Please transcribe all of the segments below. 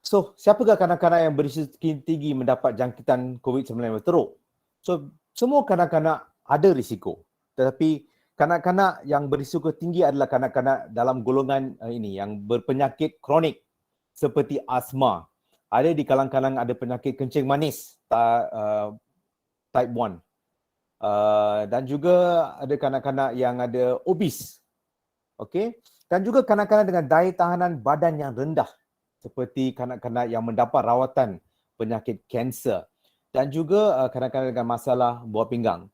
So, siapakah kanak-kanak yang berisiko tinggi mendapat jangkitan COVID-19 teruk? So, semua kanak-kanak ada risiko. Tetapi kanak-kanak yang berisiko tinggi adalah kanak-kanak dalam golongan ini yang berpenyakit kronik seperti asma. Ada di kalang-kalang ada penyakit kencing manis type 1. Dan juga ada kanak-kanak yang ada obes. Okey. Dan juga kanak-kanak dengan daya tahanan badan yang rendah, seperti kanak-kanak yang mendapat rawatan penyakit kanser dan juga kanak-kanak dengan masalah buah pinggang.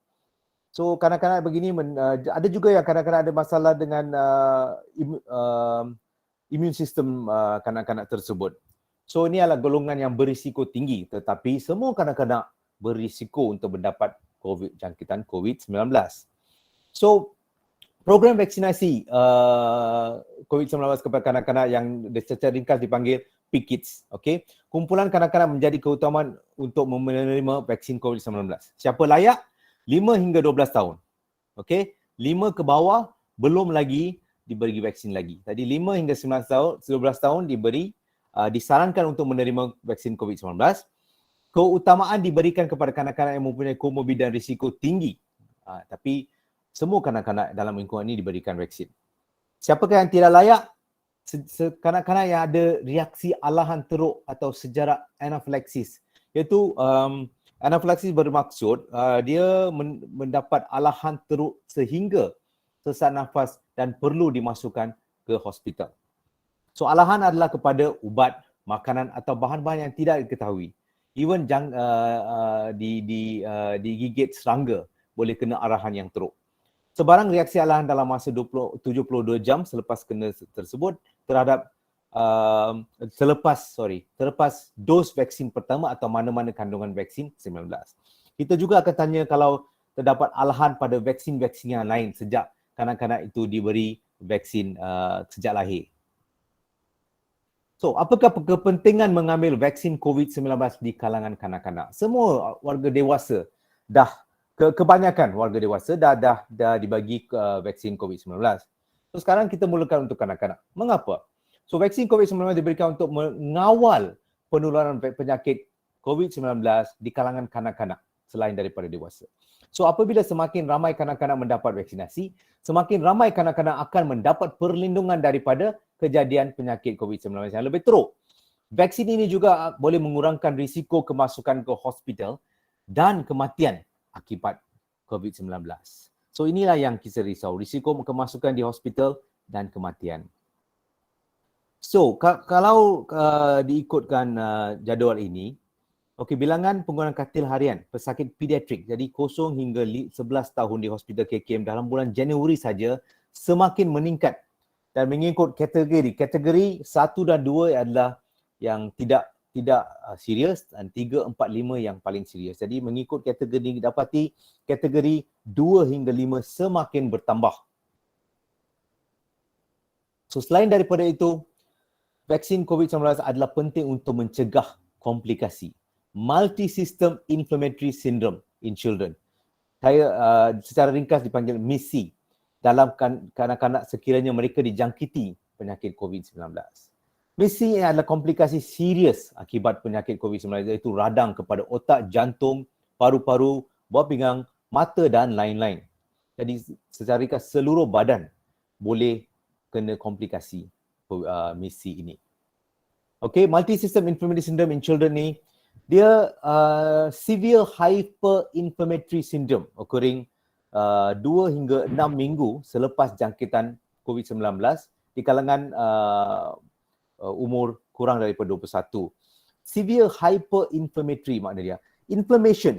So kanak-kanak begini ada juga yang kanak-kanak ada masalah dengan immune system kanak-kanak tersebut. So ini adalah golongan yang berisiko tinggi, tetapi semua kanak-kanak berisiko untuk mendapat jangkitan COVID-19. So program vaksinasi COVID-19 kepada kanak-kanak yang secara ringkas dipanggil PKIDS. Okay? Kumpulan kanak-kanak menjadi keutamaan untuk menerima vaksin COVID-19. Siapa layak? 5 hingga 12 tahun. Okay? 5 ke bawah belum lagi diberi vaksin lagi. Tadi 5 hingga 19 tahun, 12 tahun disarankan untuk menerima vaksin COVID-19. Keutamaan diberikan kepada kanak-kanak yang mempunyai komorbid dan risiko tinggi. Tapi semua kanak-kanak dalam lingkungan ini diberikan vaksin. Siapakah yang tidak layak? Kanak-kanak yang ada reaksi alahan teruk atau sejarah anafilaksis. Iaitu anafilaksis bermaksud dia mendapat alahan teruk sehingga sesak nafas dan perlu dimasukkan ke hospital. So alahan adalah kepada ubat, makanan atau bahan-bahan yang tidak diketahui. Even digigit serangga boleh kena arahan yang teruk. Sebarang reaksi alahan dalam masa 72 jam selepas kena tersebut terhadap terlepas dos vaksin pertama atau mana-mana kandungan vaksin 19. Kita juga akan tanya kalau terdapat alahan pada vaksin-vaksin yang lain sejak kanak-kanak itu diberi vaksin sejak lahir. So, apakah kepentingan mengambil vaksin COVID-19 di kalangan kanak-kanak? Semua warga dewasa kebanyakan warga dewasa dah dibagi vaksin COVID-19. So sekarang kita mulakan untuk kanak-kanak. Mengapa? So vaksin COVID-19 diberikan untuk mengawal penularan penyakit COVID-19 di kalangan kanak-kanak selain daripada dewasa. So apabila semakin ramai kanak-kanak mendapat vaksinasi, semakin ramai kanak-kanak akan mendapat perlindungan daripada kejadian penyakit COVID-19 yang lebih teruk. Vaksin ini juga boleh mengurangkan risiko kemasukan ke hospital dan kematian akibat COVID-19. So inilah yang kita risau, risiko kemasukan di hospital dan kematian. So kalau diikutkan jadual ini, bilangan penggunaan katil harian pesakit pediatrik jadi 0 hingga 11 tahun di Hospital KKM dalam bulan Januari saja semakin meningkat dan mengikut kategori 1 dan 2 adalah yang tidak serius dan 3, 4, 5 yang paling serius. Jadi mengikut kategori dapati kategori 2 hingga 5 semakin bertambah. So selain daripada itu, vaksin COVID-19 adalah penting untuk mencegah komplikasi. Multi-system inflammatory syndrome in children. Secara ringkas dipanggil MIS-C dalam kanak-kanak sekiranya mereka dijangkiti penyakit COVID-19. MIS-C adalah komplikasi serius akibat penyakit COVID-19 iaitu radang kepada otak, jantung, paru-paru, buah pinggang, mata dan lain-lain. Jadi secara ringkas seluruh badan boleh kena komplikasi MIS-C ini. Multi-system inflammatory syndrome in children ni dia severe hyperinflammatory syndrome occurring 2 hingga 6 minggu selepas jangkitan COVID-19 di kalangan umur kurang daripada 21. Severe hyperinflammatory makna dia. Inflammation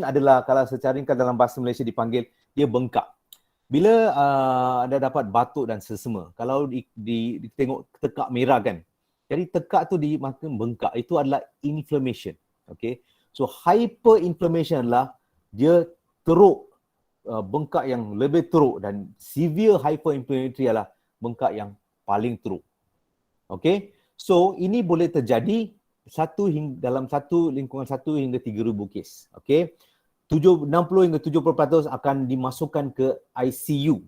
adalah kalau secara ringkas dalam bahasa Malaysia dipanggil dia bengkak. Bila anda dapat batuk dan sesama, kalau ditengok tekak merah kan. Jadi tekak tu dimakan bengkak, itu adalah inflammation. So hyperinflammation adalah dia teruk, bengkak yang lebih teruk dan severe hyperinflammatory adalah bengkak yang paling teruk. So ini boleh terjadi dalam lingkungan 1 hingga 3,000 kes. 60 hingga 70% akan dimasukkan ke ICU,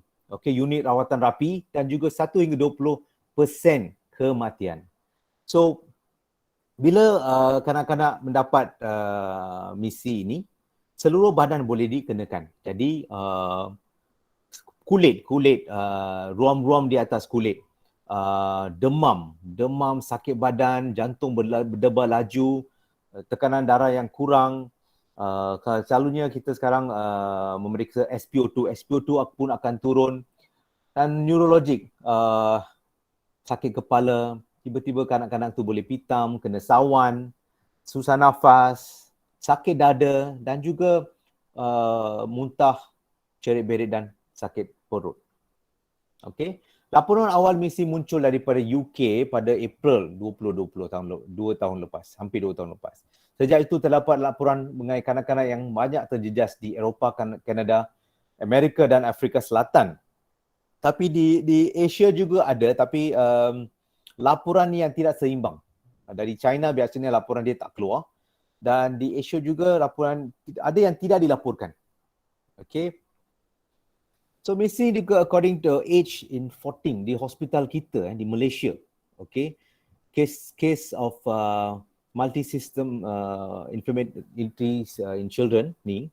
unit rawatan rapi dan juga 1 hingga 20% kematian. So bila kanak-kanak mendapat misi ini, seluruh badan boleh dikenakan. Jadi kulit, ruam-ruam di atas kulit, demam, sakit badan, jantung berdebar laju, tekanan darah yang kurang. Selalunya kita sekarang memeriksa SpO2 pun akan turun. Dan neurologik, sakit kepala, tiba-tiba kanak-kanak tu boleh pitam, kena sawan, susah nafas, sakit dada dan juga muntah, cerit-berit dan sakit perut. Okey. Laporan awal misi muncul daripada UK pada April 2020, 2 tahun lepas, hampir 2 tahun lepas. Sejak itu terdapat laporan mengenai kanak-kanak yang banyak terjejas di Eropah, Kanada, Amerika dan Afrika Selatan. Tapi di Asia juga ada, tapi laporan ni yang tidak seimbang. Dari China biasanya laporan dia tak keluar, dan di Asia juga laporan ada yang tidak dilaporkan. Okay. So misi juga according to age in 14 di hospital kita di Malaysia. Okay. Case of multi-system inflammatory in children ni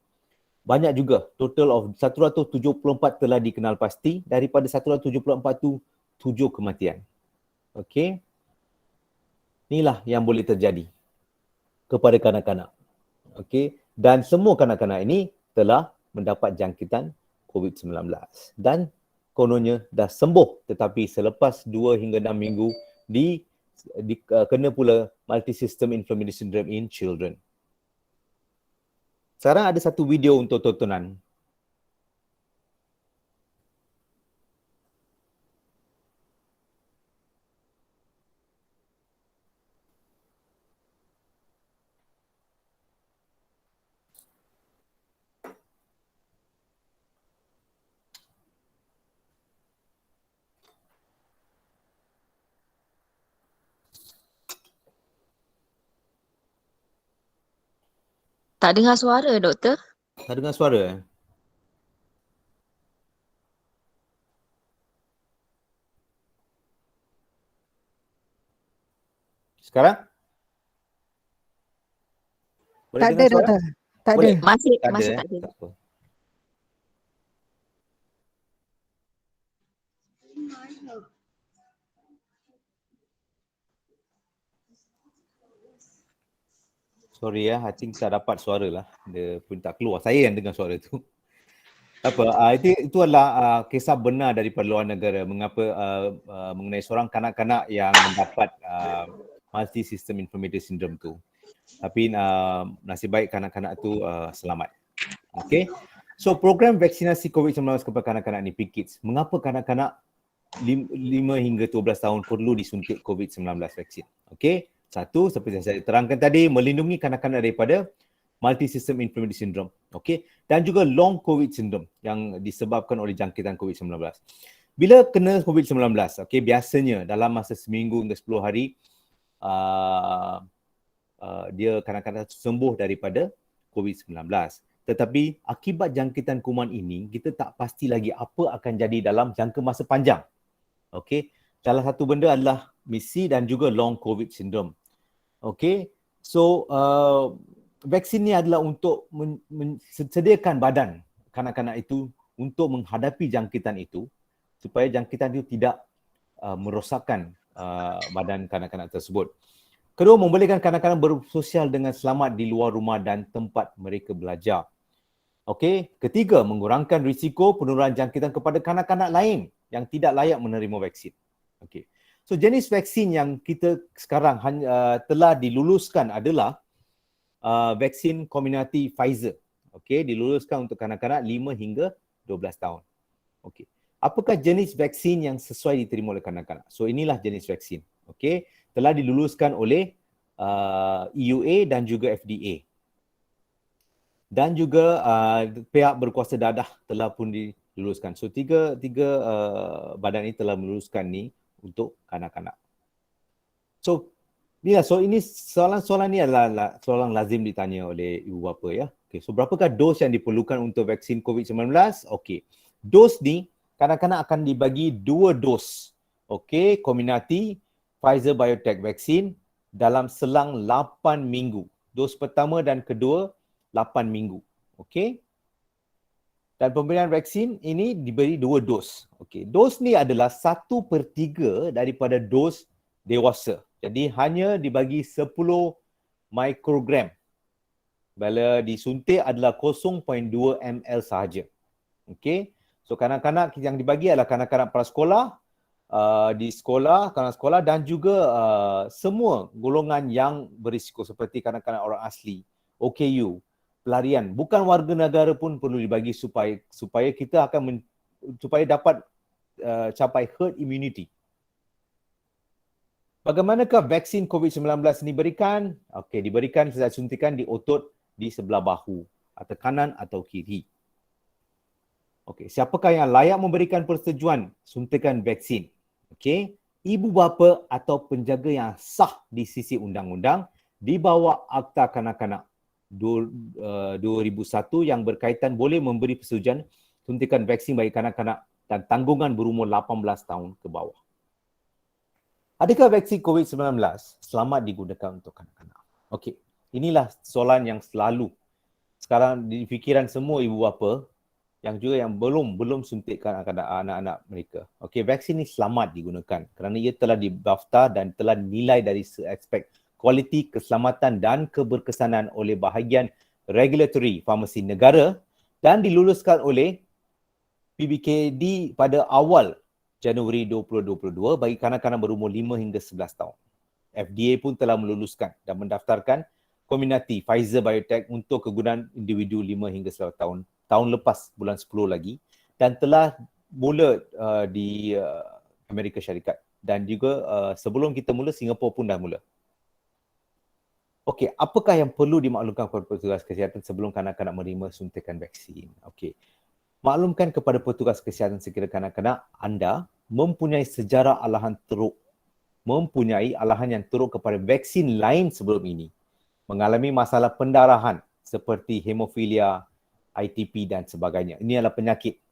banyak juga. Total of 174 telah dikenal pasti. Daripada 174 tu 7 kematian. Okay. Inilah yang boleh terjadi kepada kanak-kanak. Okay. Dan semua kanak-kanak ini telah mendapat jangkitan COVID-19 dan kononnya dah sembuh, tetapi selepas 2 hingga 6 minggu kena pula multi-system inflammatory syndrome in children. Sekarang ada satu video untuk tontonan. Tak dengar suara, doktor. Tak dengar suara Sekarang? Boleh Tak ada, dengar suara? doktor. Tak ada. Boleh? Masih Tak masih ada. tak ada. Tak apa. Sorry I think tak dapat suara lah. Dia pun tak keluar. Saya yang dengar suara tu. Tak apa, itu adalah kisah benar daripada luar negara mengapa mengenai seorang kanak-kanak yang mendapat multi-system inflammatory syndrome tu. Tapi nasib baik kanak-kanak tu selamat. Okay. So program vaksinasi COVID-19 kepada kanak-kanak ni PKIDS. Mengapa kanak-kanak 5 hingga 12 tahun perlu disuntik COVID-19 vaksin? Okay. Satu, seperti yang saya terangkan tadi, melindungi kanak-kanak daripada multi-system inflammatory syndrome. Okay. Dan juga long COVID syndrome yang disebabkan oleh jangkitan COVID-19. Bila kena COVID-19, okay, biasanya dalam masa seminggu hingga 10 hari, dia kanak-kanak sembuh daripada COVID-19. Tetapi akibat jangkitan kuman ini, kita tak pasti lagi apa akan jadi dalam jangka masa panjang. Okay. Salah satu benda adalah misi dan juga long COVID syndrome. Okay. So, vaksin ni adalah untuk sediakan badan kanak-kanak itu untuk menghadapi jangkitan itu supaya jangkitan itu tidak merosakkan badan kanak-kanak tersebut. Kedua, membolehkan kanak-kanak bersosial dengan selamat di luar rumah dan tempat mereka belajar. Okey. Ketiga, mengurangkan risiko penularan jangkitan kepada kanak-kanak lain yang tidak layak menerima vaksin. Okey. So jenis vaksin yang kita sekarang telah diluluskan adalah vaksin Comirnaty Pfizer. Okey, diluluskan untuk kanak-kanak 5 hingga 12 tahun. Okey. Apakah jenis vaksin yang sesuai diterima oleh kanak-kanak? So inilah jenis vaksin. Okey, telah diluluskan oleh EUA dan juga FDA. Dan juga pihak berkuasa dadah telah pun diluluskan. So tiga badan ini telah meluluskan ni untuk kanak-kanak. So ini soalan-soalan ni adalah soalan lazim ditanya oleh ibu bapa ya. Okay, so berapakah dos yang diperlukan untuk vaksin COVID-19? Okey. Dos ni kanak-kanak akan dibagi 2 dos. Okey, Comirnaty Pfizer BioNTech vaksin dalam selang 8 minggu. Dos pertama dan kedua 8 minggu. Okey. Dan pemberian vaksin ini diberi 2 dos. Okey, dos ni adalah 1/3 daripada dos dewasa. Jadi hanya dibagi 10 mikrogram. Bila disuntik adalah 0.2 ml sahaja. Okey. So kanak-kanak yang dibagi adalah kanak-kanak prasekolah, di sekolah, kanak sekolah dan juga semua golongan yang berisiko seperti kanak-kanak orang asli, OKU, pelarian. Bukan warga negara pun perlu dibagi supaya kita akan supaya dapat capai herd immunity. Bagaimanakah vaksin COVID-19 ini diberikan? Okey, diberikan secara suntikan di otot di sebelah bahu atau kanan atau kiri. Okey, siapakah yang layak memberikan persetujuan suntikan vaksin? Okey, ibu bapa atau penjaga yang sah di sisi undang-undang di bawah Akta Kanak-kanak 2001 yang berkaitan boleh memberi persetujuan suntikan vaksin bagi kanak-kanak dan tanggungan berumur 18 tahun ke bawah. Adakah vaksin COVID-19 selamat digunakan untuk kanak-kanak? Okey, inilah soalan yang selalu sekarang di fikiran semua ibu bapa yang juga yang belum suntikkan anak-anak mereka. Okey, vaksin ini selamat digunakan kerana ia telah didaftar dan telah dinilai dari aspek kualiti, keselamatan dan keberkesanan oleh bahagian regulatory farmasi negara dan diluluskan oleh PBKD pada awal Januari 2022 bagi kanak-kanak berumur 5 hingga 11 tahun. FDA pun telah meluluskan dan mendaftarkan Comirnaty Pfizer Biotech untuk kegunaan individu 5 hingga 11 tahun lepas bulan 10 lagi dan telah mula di Amerika Syarikat dan juga sebelum kita mula Singapura pun dah mula. Okey, apakah yang perlu dimaklumkan kepada petugas kesihatan sebelum kanak-kanak menerima suntikan vaksin? Okey. Maklumkan kepada petugas kesihatan sekiranya kanak-kanak anda mempunyai sejarah alahan yang teruk kepada vaksin lain sebelum ini, mengalami masalah pendarahan seperti hemofilia, ITP dan sebagainya. Ini adalah penyakit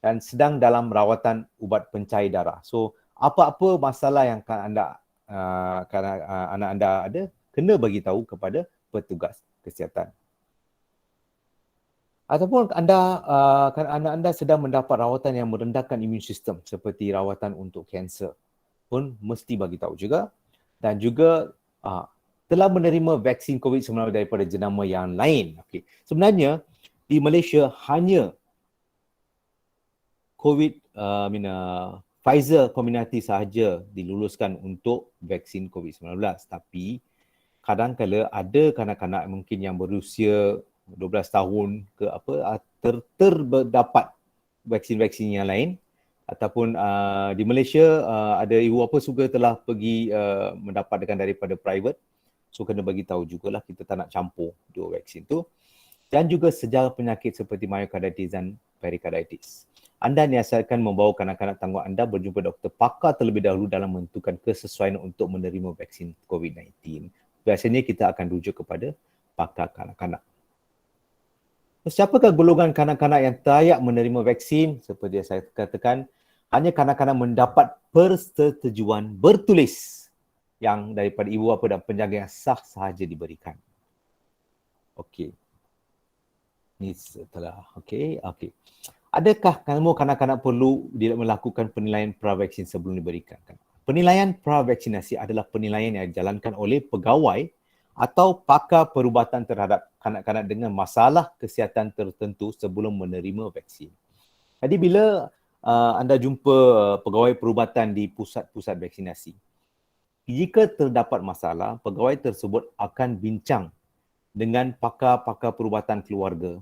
dan sedang dalam rawatan ubat pencair darah. So, apa-apa masalah yang anak anda ada, kena bagi tahu kepada petugas kesihatan. Ataupun anak anda sedang mendapat rawatan yang merendahkan imun sistem seperti rawatan untuk kanser pun mesti bagi tahu juga. Dan juga telah menerima vaksin COVID-19 daripada jenama yang lain. Okay. Sebenarnya di Malaysia hanya Pfizer Comirnaty sahaja diluluskan untuk vaksin COVID-19. Tapi kadang-kala ada kanak-kanak mungkin yang berusia 12 tahun ke terdapat vaksin-vaksin yang lain ataupun di Malaysia ada ibu bapa juga telah pergi mendapatkan daripada private. So kena bagi tahu jugalah, kita tak nak campur dua vaksin tu. Dan juga sejarah penyakit seperti myocarditis dan perikarditis. Anda diasarkan membawa kanak-kanak tanggungan anda berjumpa doktor pakar terlebih dahulu dalam menentukan kesesuaian untuk menerima vaksin COVID-19. Biasanya kita akan rujuk kepada pakar kanak-kanak. Siapakah golongan kanak-kanak yang layak menerima vaksin? Seperti yang saya katakan, hanya kanak-kanak mendapat persetujuan bertulis yang daripada ibu bapa dan penjaga yang sah sahaja diberikan. Okey. Ini setelah, okey. Adakah kamu kanak-kanak perlu melakukan penilaian pra-vaksin sebelum diberikan? Penilaian pra-vaksinasi adalah penilaian yang dijalankan oleh pegawai atau pakar perubatan terhadap kanak-kanak dengan masalah kesihatan tertentu sebelum menerima vaksin. Jadi bila anda jumpa pegawai perubatan di pusat-pusat vaksinasi, jika terdapat masalah, pegawai tersebut akan bincang dengan pakar-pakar perubatan keluarga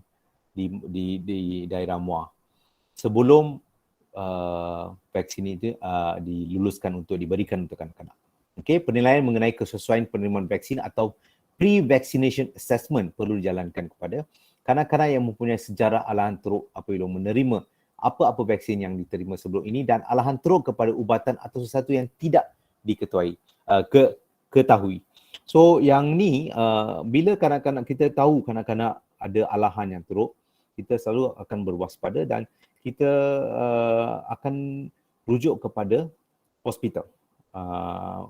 di daerah MUA sebelum vaksin itu diluluskan untuk diberikan untuk kanak-kanak. Okey, penilaian mengenai kesesuaian penerimaan vaksin atau pre-vaccination assessment perlu dijalankan kepada kanak-kanak yang mempunyai sejarah alahan teruk apabila menerima apa-apa vaksin yang diterima sebelum ini dan alahan teruk kepada ubatan atau sesuatu yang tidak ketahui. So yang ni bila kanak-kanak kita tahu kanak-kanak ada alahan yang teruk, kita selalu akan berwaspada dan kita akan rujuk kepada hospital.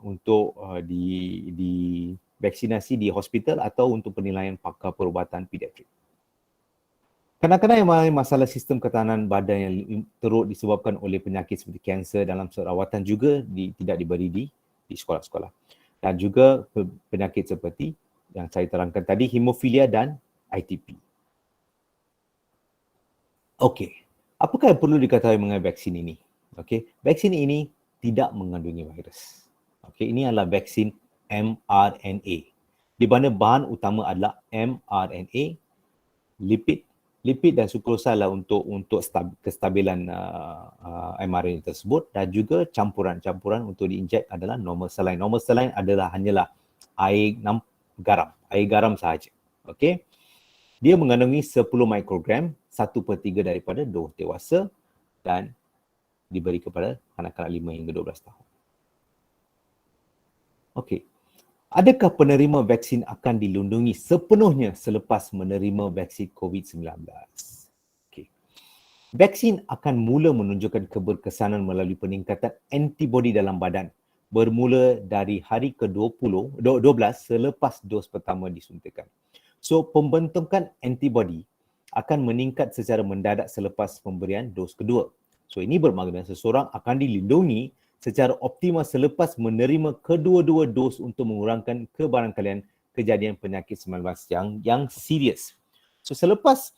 untuk di vaksinasi di hospital atau untuk penilaian pakar perubatan pediatrik. Kanak-kanak yang mengalami masalah sistem ketahanan badan yang teruk disebabkan oleh penyakit seperti kanser dalam rawatan juga tidak diberi di sekolah-sekolah. Dan juga penyakit seperti yang saya terangkan tadi, hemofilia dan ITP. Okey, apakah yang perlu diketahui mengenai vaksin ini? Okey, vaksin ini tidak mengandungi virus. Okey, ini adalah vaksin mRNA. Di mana bahan utama adalah mRNA, lipid dan sukrosa lah untuk kestabilan mRNA tersebut, dan juga campuran untuk diinjek adalah normal saline. Normal saline hanyalah air garam sahaja. Okey. Dia mengandungi 10 mikrogram, 1/3 daripada dos dewasa, dan diberi kepada kanak-kanak 5 hingga 12 tahun. Okey. Adakah penerima vaksin akan dilindungi sepenuhnya selepas menerima vaksin COVID-19? Okay. Vaksin akan mula menunjukkan keberkesanan melalui peningkatan antibodi dalam badan bermula dari hari ke-12 selepas dos pertama disuntikan. So, pembentukan antibodi akan meningkat secara mendadak selepas pemberian dos kedua. So, ini bermakna seseorang akan dilindungi secara optimal selepas menerima kedua-dua dos untuk mengurangkan kebarangkalian kejadian penyakit 19 yang serius. So, selepas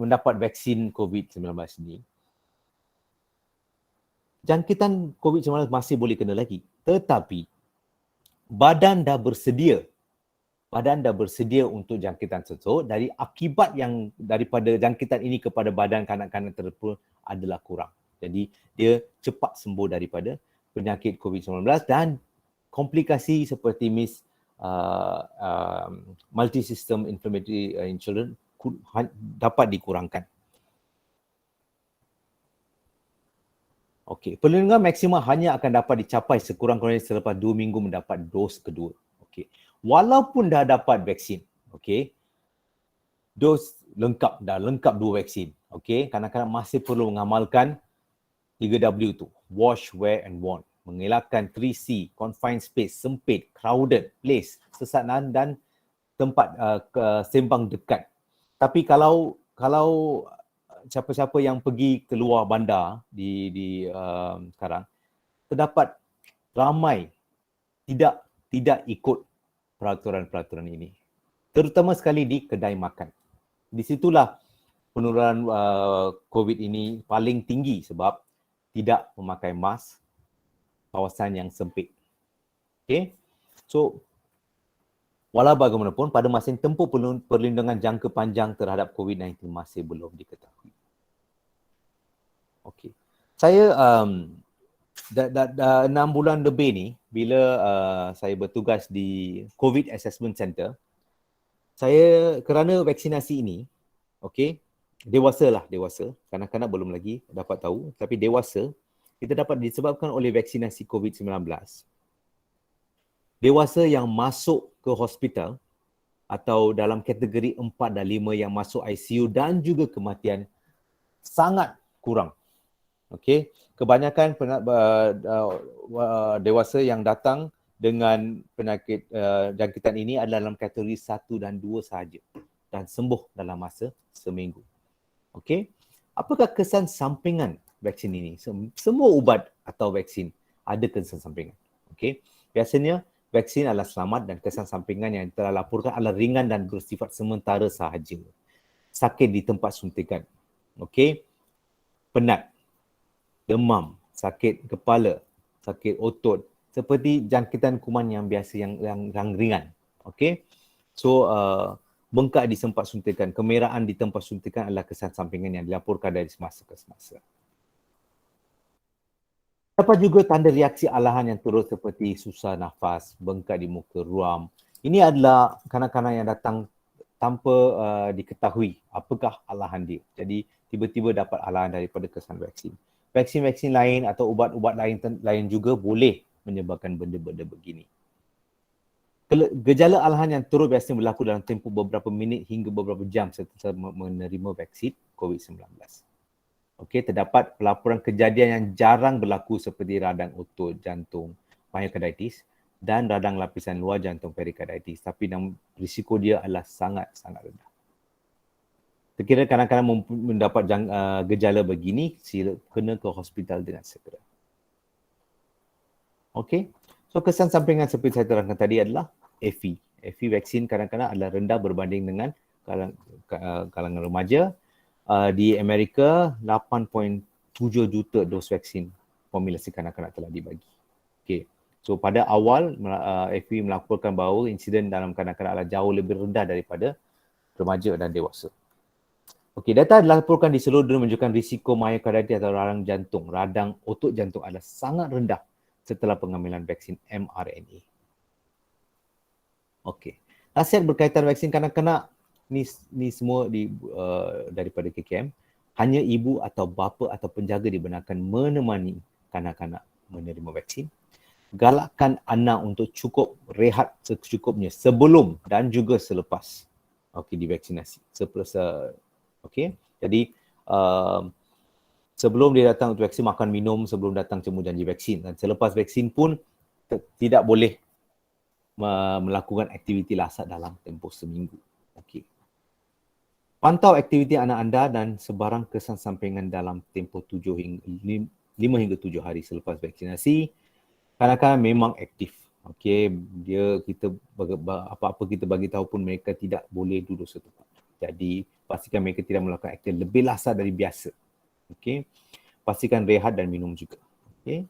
mendapat vaksin COVID-19 ini, jangkitan COVID-19 masih boleh kena lagi. Tetapi badan dah bersedia untuk jangkitan tersebut dari akibat yang daripada jangkitan ini kepada badan kanak-kanak tersebut adalah kurang. Jadi dia cepat sembuh daripada penyakit COVID-19 dan komplikasi seperti multi-system inflammatory in children dapat dikurangkan. Okey, perlindungan maksimal hanya akan dapat dicapai sekurang-kurangnya selepas 2 minggu mendapat dos kedua. Okey. Walaupun dah dapat vaksin, okey, dos dah lengkap 2 vaksin, okey, kanak-kanak masih perlu mengamalkan 3W tu, wash, wear and warn. Mengelakkan 3C, confined space, sempit, crowded place, sesat dan tempat sembang dekat. Tapi kalau siapa-siapa yang pergi keluar bandar sekarang, terdapat ramai tidak ikut peraturan-peraturan ini. Terutama sekali di kedai makan. Di situlah penularan COVID ini paling tinggi sebab tidak memakai mask, kawasan yang sempit. Okay? So, walau bagaimanapun, pada masa yang tempoh perlindungan jangka panjang terhadap COVID-19 masih belum diketahui. Okay. Saya 6 bulan lebih ni, bila saya bertugas di COVID Assessment Center, saya kerana vaksinasi ini, okey, dewasa, kanak-kanak belum lagi dapat tahu, tapi dewasa, kita dapat disebabkan oleh vaksinasi COVID-19. Dewasa yang masuk ke hospital atau dalam kategori 4 dan 5 yang masuk ICU dan juga kematian sangat kurang. Okey, kebanyakan dewasa yang datang dengan penyakit jangkitan ini adalah dalam kategori 1 dan 2 sahaja dan sembuh dalam masa seminggu. Okey, apakah kesan sampingan vaksin ini? Semua ubat atau vaksin ada kesan sampingan. Okey, biasanya vaksin adalah selamat dan kesan sampingan yang telah laporkan adalah ringan dan bersifat sementara sahaja. Sakit di tempat suntikan. Okey, penat, demam, sakit kepala, sakit otot, seperti jangkitan kuman yang biasa yang ringan. Okey. So bengkak di tempat suntikan, kemerahan di tempat suntikan adalah kesan sampingan yang dilaporkan dari semasa ke semasa. Dapat juga tanda reaksi alahan yang turut seperti susah nafas, bengkak di muka, ruam. Ini adalah kanak-kanak yang datang tanpa diketahui apakah alahan dia. Jadi tiba-tiba dapat alahan daripada kesan vaksin. Vaksin-vaksin lain atau ubat-ubat lain juga boleh menyebabkan benda-benda begini. Gejala alahan yang turut biasanya berlaku dalam tempoh beberapa minit hingga beberapa jam setelah menerima vaksin COVID-19. Okey, terdapat pelaporan kejadian yang jarang berlaku seperti radang otot jantung myocarditis dan radang lapisan luar jantung perikarditis, tapi risiko dia adalah sangat-sangat rendah. Sekiranya kadang-kadang mendapat gejala begini, sila kena ke hospital dengan segera. Okey, so kesan sampingan seperti saya terangkan tadi adalah AFI. AFI vaksin kadang-kadang adalah rendah berbanding dengan kalangan remaja. Di Amerika, 8.7 juta dos vaksin formulasi kanak-kanak telah dibagi. Okey, so pada awal AFI melaporkan bahawa insiden dalam kanak-kanak adalah jauh lebih rendah daripada remaja dan dewasa. Okey, data dilaporkan di seluruh dunia menunjukkan risiko myocarditis atau radang otot jantung adalah sangat rendah setelah pengambilan vaksin mRNA. Okey, nasihat berkaitan vaksin kanak-kanak ni semua daripada KKM. Hanya ibu atau bapa atau penjaga dibenarkan menemani kanak-kanak menerima vaksin. Galakkan anak untuk cukup rehat secukupnya sebelum dan juga selepas divaksinasi. Okey, jadi sebelum dia datang untuk vaksin, makan minum sebelum datang temu janji vaksin, dan selepas vaksin pun tidak boleh melakukan aktiviti lasak dalam tempoh seminggu. Okey. Pantau aktiviti anak anda dan sebarang kesan sampingan dalam tempoh 5 hingga 7 hari selepas vaksinasi. Kadang-kadang memang aktif. Okey, kita apa-apa kita bagi tahu pun mereka tidak boleh duduk setempat. Jadi pastikan mereka tidak melakukan aktiviti lebih lasak dari biasa. Okey. Pastikan rehat dan minum juga. Okey.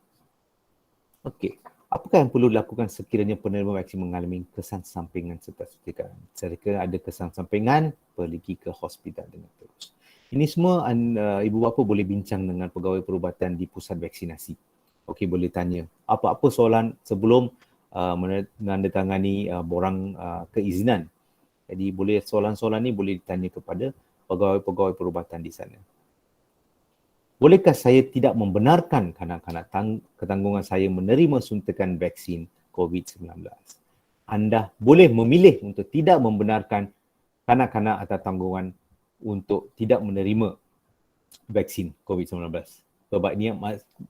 Okey. Apakah yang perlu dilakukan sekiranya penerima vaksin mengalami kesan sampingan serta suntikan? Jika ada kesan sampingan, pergi ke hospital dengan terus. Ini semua ibu bapa boleh bincang dengan pegawai perubatan di pusat vaksinasi. Okey, boleh tanya apa-apa soalan sebelum menandatangani borang keizinan. Jadi soalan-soalan ni boleh ditanya kepada pegawai-pegawai perubatan di sana. Bolehkah saya tidak membenarkan kanak-kanak ketanggungan saya menerima suntikan vaksin COVID-19? Anda boleh memilih untuk tidak membenarkan kanak-kanak atau tanggungan untuk tidak menerima vaksin COVID-19. Sebab ini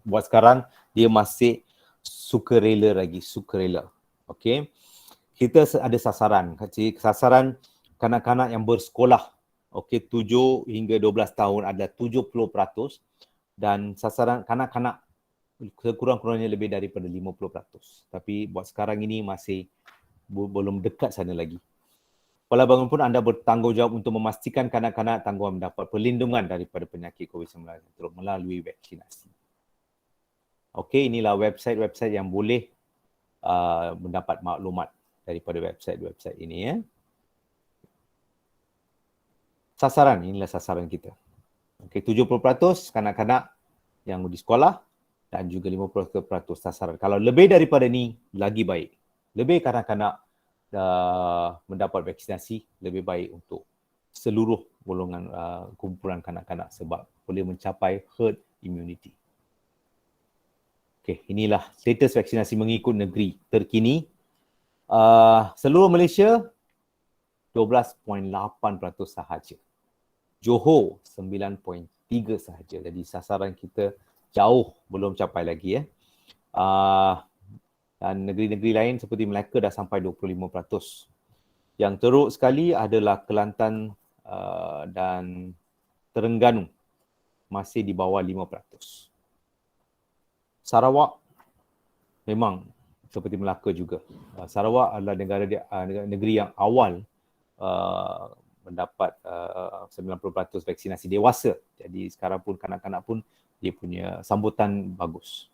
buat sekarang dia masih sukarela lagi. Okey. Kita ada sasaran. Sasaran kanak-kanak yang bersekolah, okey, 7 hingga 12 tahun adalah 70%. Dan sasaran kanak-kanak sekurang-kurangnya lebih daripada 50%. Tapi buat sekarang ini masih belum dekat sana lagi. Walau bagaimanapun anda bertanggungjawab untuk memastikan kanak-kanak tanggungan mendapat perlindungan daripada penyakit COVID-19 melalui vaksinasi. Okey, inilah website-website yang boleh mendapat maklumat daripada website-website ini ya. Inilah sasaran kita. Okey, 70% kanak-kanak yang di sekolah dan juga 50% sasaran. Kalau lebih daripada ni, lagi baik. Lebih kanak-kanak mendapat vaksinasi, lebih baik untuk seluruh golongan kumpulan kanak-kanak sebab boleh mencapai herd immunity. Okey, inilah status vaksinasi mengikut negeri terkini. Seluruh Malaysia, 12.8% sahaja. Johor 9.3 sahaja. Jadi sasaran kita jauh belum capai lagi ya. Dan negeri-negeri lain seperti Melaka dah sampai 25%. Yang teruk sekali adalah Kelantan dan Terengganu masih di bawah 5%. Sarawak memang seperti Melaka juga. Sarawak adalah negeri yang awal mendapat 90% vaksinasi dewasa. Jadi sekarang pun kanak-kanak pun dia punya sambutan bagus.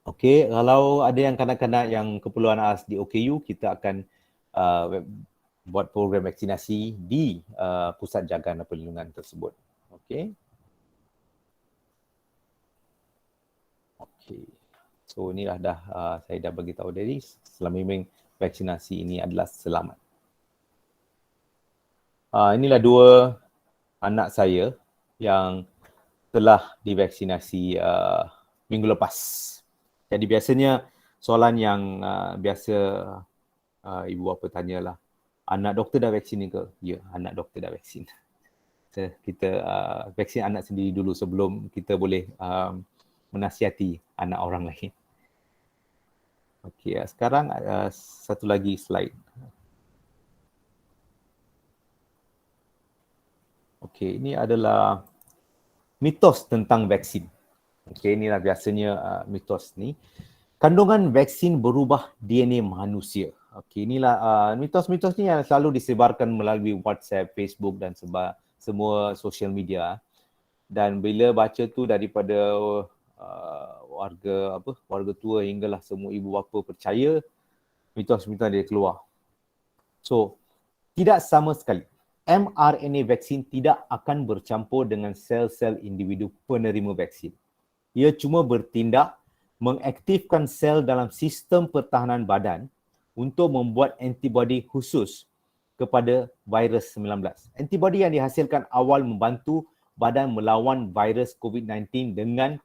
Okey, kalau ada yang kanak-kanak yang keperluan khas di OKU, kita akan buat program vaksinasi di pusat jagaan dan perlindungan tersebut. Okey. Okey. So inilah saya dah bagi tahu tadi, selama vaksinasi ini adalah selamat. Inilah 2 anak saya yang telah divaksinasi minggu lepas. Jadi biasanya soalan yang biasa ibu bapa tanyalah, anak doktor dah vaksin ke? Ya, anak doktor dah vaksin. kita vaksin anak sendiri dulu sebelum kita boleh menasihati anak orang lain. Okey, sekarang satu lagi slide. Okey, ini adalah mitos tentang vaksin. Okey, inilah biasanya mitos ni. Kandungan vaksin berubah DNA manusia. Okey, inilah mitos-mitos ni yang selalu disebarkan melalui WhatsApp, Facebook dan semua social media. Dan bila baca tu daripada warga tua hinggalah semua ibu bapa percaya, mitos-mitos dia keluar. So, tidak sama sekali. mRNA vaksin tidak akan bercampur dengan sel-sel individu penerima vaksin. Ia cuma bertindak mengaktifkan sel dalam sistem pertahanan badan untuk membuat antibodi khusus kepada virus 19. Antibodi yang dihasilkan awal membantu badan melawan virus COVID-19 dengan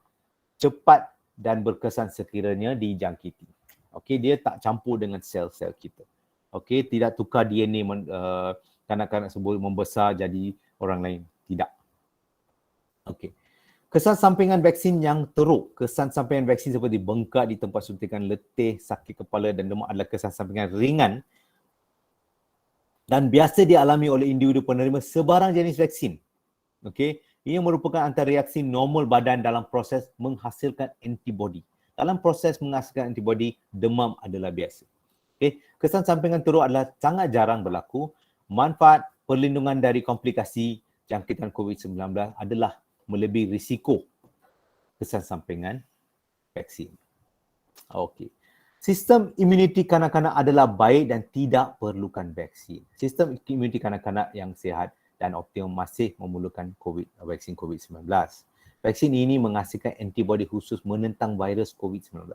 cepat dan berkesan sekiranya dijangkiti. Okey, dia tak campur dengan sel-sel kita. Okey, tidak tukar DNA kanak-kanak sebut membesar jadi orang lain. Tidak. Okey. Kesan sampingan vaksin yang teruk. Kesan sampingan vaksin seperti bengkak di tempat suntikan, letih, sakit kepala dan demam adalah kesan sampingan ringan dan biasa dialami oleh individu penerima sebarang jenis vaksin. Okey, ia merupakan antara reaksi normal badan dalam proses menghasilkan antibodi. Dalam proses menghasilkan antibodi, demam adalah biasa. Okey, kesan sampingan teruk adalah sangat jarang berlaku. Manfaat perlindungan dari komplikasi jangkitan COVID-19 adalah melebihi risiko kesan sampingan vaksin. Okey. Sistem imuniti kanak-kanak adalah baik dan tidak perlukan vaksin. Sistem imuniti kanak-kanak yang sihat dan optimum masih memerlukan vaksin COVID-19. Vaksin ini menghasilkan antibodi khusus menentang virus COVID-19.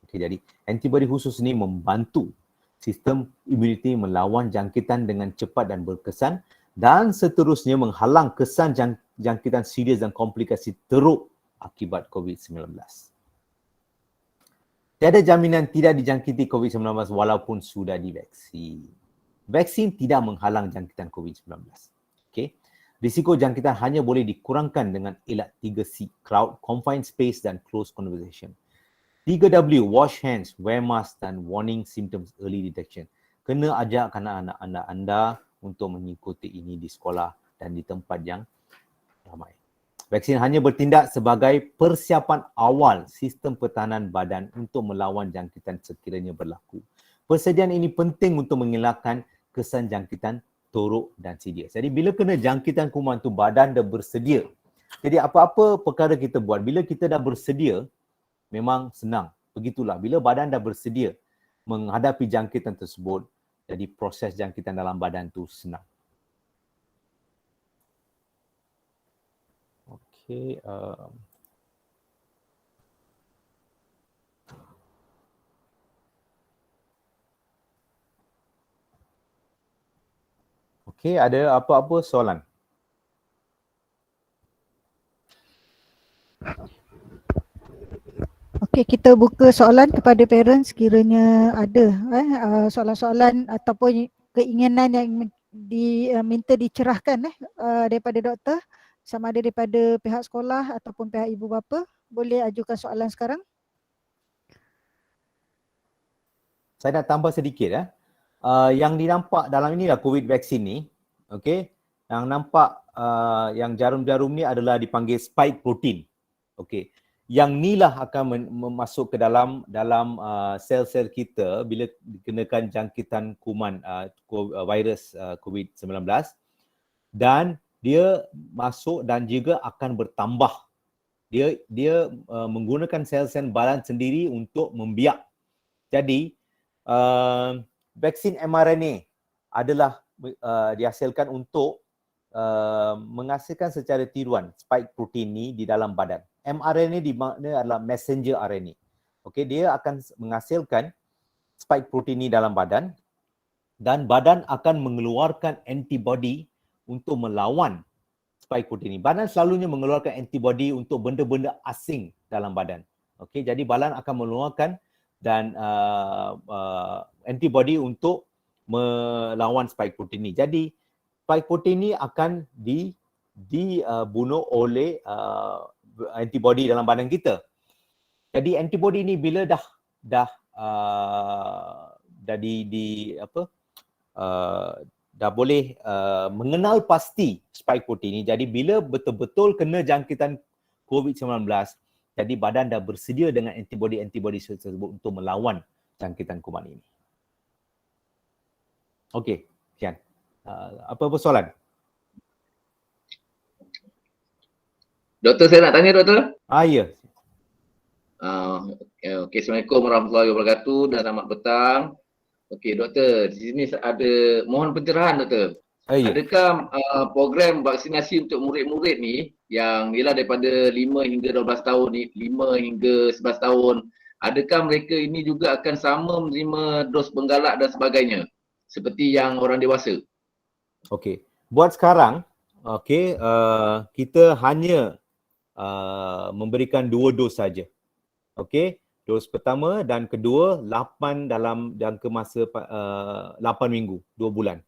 Okey, jadi antibodi khusus ini membantu sistem imuniti melawan jangkitan dengan cepat dan berkesan dan seterusnya menghalang kesan jangkitan serius dan komplikasi teruk akibat COVID-19. Tiada jaminan tidak dijangkiti COVID-19 walaupun sudah divaksin. Vaksin tidak menghalang jangkitan COVID-19. Okay. Risiko jangkitan hanya boleh dikurangkan dengan elak 3C, crowd, confined space dan close conversation. 3W, wash hands, wear mask dan warning symptoms early detection. Kena ajak anak-anak anda untuk mengikuti ini di sekolah dan di tempat yang ramai. Vaksin hanya bertindak sebagai persiapan awal sistem pertahanan badan untuk melawan jangkitan sekiranya berlaku. Persediaan ini penting untuk mengelakkan kesan jangkitan teruk dan serius. Jadi bila kena jangkitan kuman tu badan dah bersedia. Jadi apa-apa perkara kita buat, bila kita dah bersedia, memang senang. Begitulah, bila badan dah bersedia menghadapi jangkitan tersebut, jadi proses jangkitan dalam badan tu senang. Okey. Okey, ada apa-apa soalan? Okey, kita buka soalan kepada parents kiranya ada soalan-soalan ataupun keinginan yang minta dicerahkan daripada doktor, sama ada daripada pihak sekolah ataupun pihak ibu bapa. Boleh ajukan soalan sekarang. Saya nak tambah sedikit. Yang dinampak dalam inilah COVID vaksin ni, okey, yang nampak yang jarum-jarum ni adalah dipanggil spike protein. Okey. Yang inilah akan masuk ke dalam sel-sel kita bila dikenakan jangkitan kuman virus COVID-19 dan dia masuk dan juga akan bertambah. Dia menggunakan sel-sel badan sendiri untuk membiak. Jadi vaksin mRNA adalah dihasilkan untuk menghasilkan secara tiruan spike protein ni di dalam badan. mRNA dimakna adalah messenger RNA. Okey, dia akan menghasilkan spike protein ni dalam badan dan badan akan mengeluarkan antibody untuk melawan spike protein ni. Badan selalunya mengeluarkan antibody untuk benda-benda asing dalam badan. Okey, jadi badan akan mengeluarkan dan antibody untuk melawan spike protein ni. Jadi spike protein ni akan dibunuh oleh antibody dalam badan kita. Jadi antibody ni bila dah dah boleh mengenal pasti spike protein ni. Jadi bila betul-betul kena jangkitan COVID-19, jadi badan dah bersedia dengan antibody-antibody tersebut untuk melawan jangkitan kuman ini. Okey, Kian. Apa soalan? Doktor, saya nak tanya doktor. Ya. Okey, Assalamualaikum warahmatullahi wabarakatuh dan selamat petang. Okey doktor, di sini ada mohon pencerahan doktor. Ya. Adakah program vaksinasi untuk murid-murid ni yang ialah daripada 5 hingga 12 tahun ni, 5 hingga 11 tahun, adakah mereka ini juga akan sama menerima dos penggalak dan sebagainya seperti yang orang dewasa? Okey. Buat sekarang, kita hanya memberikan 2 dos saja. Okey, dos pertama dan kedua 8 dalam jangka masa 8 minggu, 2 bulan.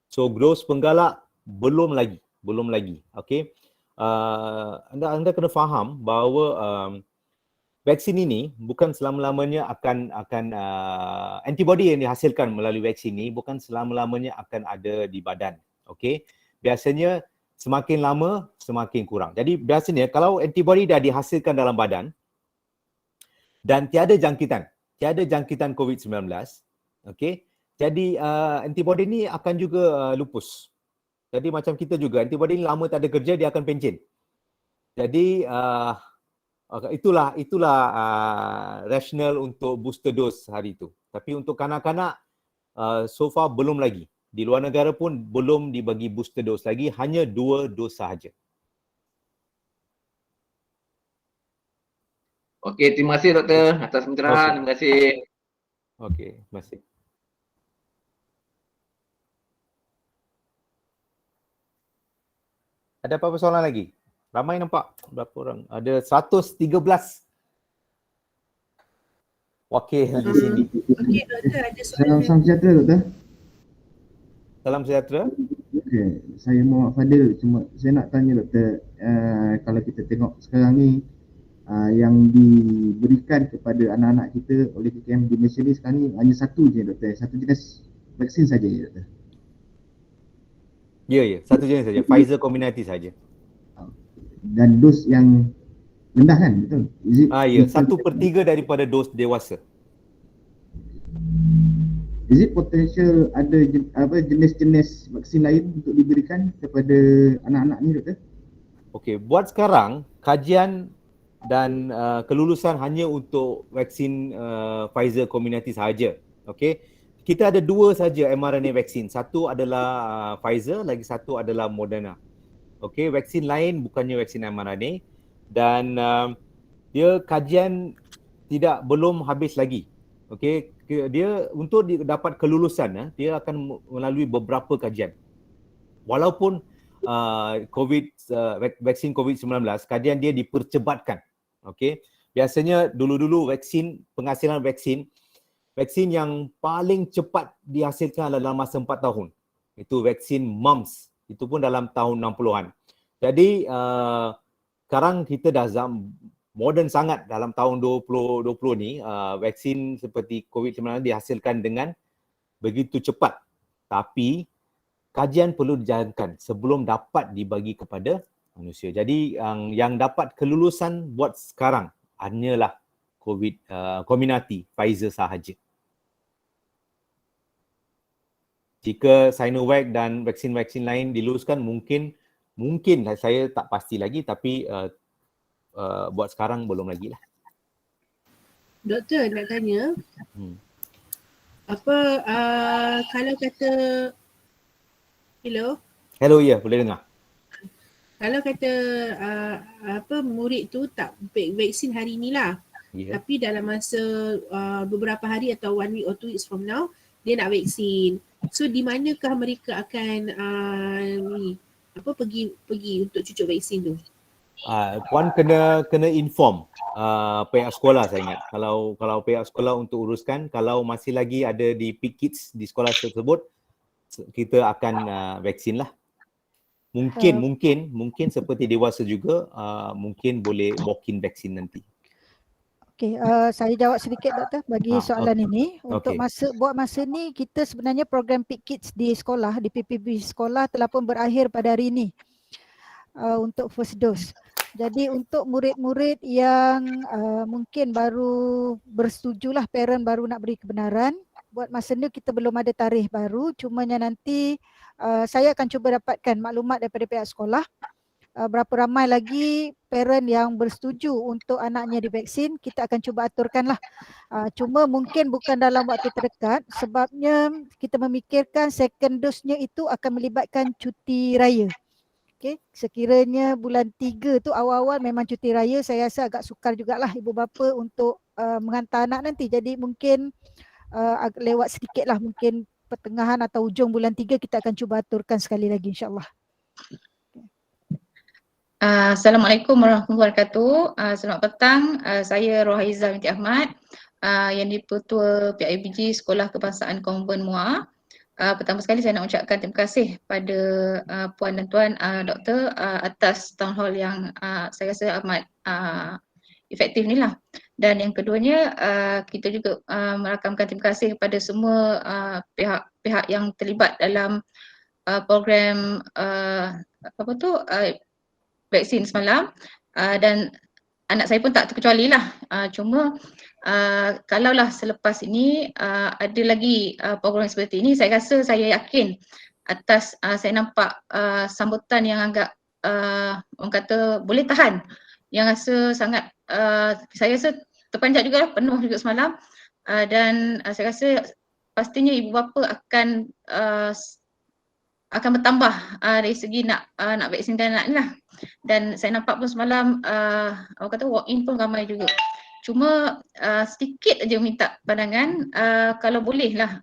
So dos penggalak belum lagi. Okey. Anda kena faham bahawa vaksin ini bukan selama-lamanya akan antibody yang dihasilkan melalui vaksin ini bukan selama-lamanya akan ada di badan. Okey. Biasanya semakin lama semakin kurang. Jadi biasanya kalau antibody dah dihasilkan dalam badan dan tiada jangkitan COVID-19, okey. Jadi antibody ni akan juga lupus. Jadi macam kita juga, antibody ni lama tak ada kerja, dia akan pencen. Jadi itulah rasional untuk booster dose hari itu. Tapi untuk kanak-kanak so far belum lagi. Di luar negara pun belum dibagi booster dose lagi, hanya 2 dos sahaja. Okey, terima kasih doktor atas pencerahan. Terima kasih. Okey, terima kasih. Ada apa-apa soalan lagi? Ramai nampak. Berapa orang? Ada 113 wakil di sini. Okey doktor, ada soalan. Salam sejahtera doktor. Salam sejahtera. Okey, saya Muhammad Fadil. Cuma saya nak tanya doktor, kalau kita tengok sekarang ni yang diberikan kepada anak-anak kita oleh KKM di Malaysia ni sekarang ni hanya satu je doktor, satu jenis vaksin saja ya doktor. Ya, satu jenis saja. Pfizer Comirnaty saja. Dan dos yang rendah kan, betul? Ya, 1/3 daripada dos dewasa. Is it potential ada jenis-jenis vaksin lain untuk diberikan kepada anak-anak ni doktor? Okey, buat sekarang kajian dan kelulusan hanya untuk vaksin Pfizer Comirnaty sahaja. Okey. Kita ada 2 saja mRNA vaksin. Satu adalah Pfizer, lagi satu adalah Moderna. Okey, vaksin lain bukannya vaksin mRNA dan dia kajian belum habis lagi. Okey, dia untuk dapat kelulusan dia akan melalui beberapa kajian. Walaupun vaksin COVID-19, kajian dia dipercebatkan. Okey. Biasanya dulu-dulu penghasilan vaksin yang paling cepat dihasilkan adalah dalam masa 4 tahun. Itu vaksin mumps. Itu pun dalam tahun 60-an. Jadi sekarang kita dah moden sangat dalam tahun 2020 ni. Vaksin seperti COVID-19 dihasilkan dengan begitu cepat. Tapi kajian perlu dijalankan sebelum dapat dibagi kepada manusia. Jadi yang dapat kelulusan buat sekarang hanyalah Comirnaty, Pfizer sahaja. Jika Sinovac dan vaksin-vaksin lain diluluskan, mungkin saya tak pasti lagi, tapi buat sekarang belum lagi lah. Doktor nak tanya, kalau kata, Hello, ya, boleh dengar. Kalau kata murid tu tak vaksin hari ni lah, tapi dalam masa beberapa hari atau 1 week or 2 weeks from now, dia nak vaksin. So di manakah mereka akan pergi untuk cucuk vaksin tu? Puan kena inform pihak sekolah, saya ingat. Kalau pihak sekolah untuk uruskan, kalau masih lagi ada di PKIDS di sekolah tersebut, kita akan vaksin lah. Mungkin seperti dewasa juga mungkin boleh walk-in vaksin nanti. Okey, saya jawab sedikit doktor bagi soalan ini. Untuk masa ni kita sebenarnya program Pick Kids di sekolah, di PPV sekolah telah pun berakhir pada hari ini untuk first dose. Jadi untuk murid-murid yang mungkin baru bersetujulah, parent baru nak beri kebenaran, buat masa ni kita belum ada tarikh baru, cumanya nanti saya akan cuba dapatkan maklumat daripada pihak sekolah berapa ramai lagi parent yang bersetuju untuk anaknya divaksin, kita akan cuba aturkanlah. Cuma mungkin bukan dalam waktu terdekat sebabnya kita memikirkan second dose-nya itu akan melibatkan cuti raya. Okay. Sekiranya bulan 3 tu awal-awal memang cuti raya, saya rasa agak sukar jugalah ibu bapa untuk menghantar anak nanti. Jadi mungkin lewat sedikit lah, mungkin pertengahan atau hujung bulan 3 kita akan cuba aturkan sekali lagi insyaAllah. Assalamualaikum warahmatullahi wabarakatuh. Selamat petang. Saya Rohaiza binti Ahmad, yang di-Ketua PIBG Sekolah Kebangsaan Konvent Muar. Pertama sekali saya nak ucapkan terima kasih pada puan dan tuan doktor atas town hall yang saya rasa amat efektif ni lah. Dan yang keduanya kita juga merakamkan terima kasih kepada semua pihak-pihak yang terlibat dalam program vaksin semalam, dan anak saya pun tak terkecuali lah. Cuma kalaulah selepas ini ada lagi program seperti ini, saya rasa, saya yakin atas saya nampak sambutan yang agak orang kata boleh tahan, yang rasa sangat saya rasa terpanjat juga, penuh juga semalam, dan saya rasa pastinya ibu bapa akan bertambah dari segi nak vaksinkan anak ni lah. Dan saya nampak pun semalam orang kata walk-in pun ramai juga. Cuma sedikit aja minta pandangan, kalau boleh lah,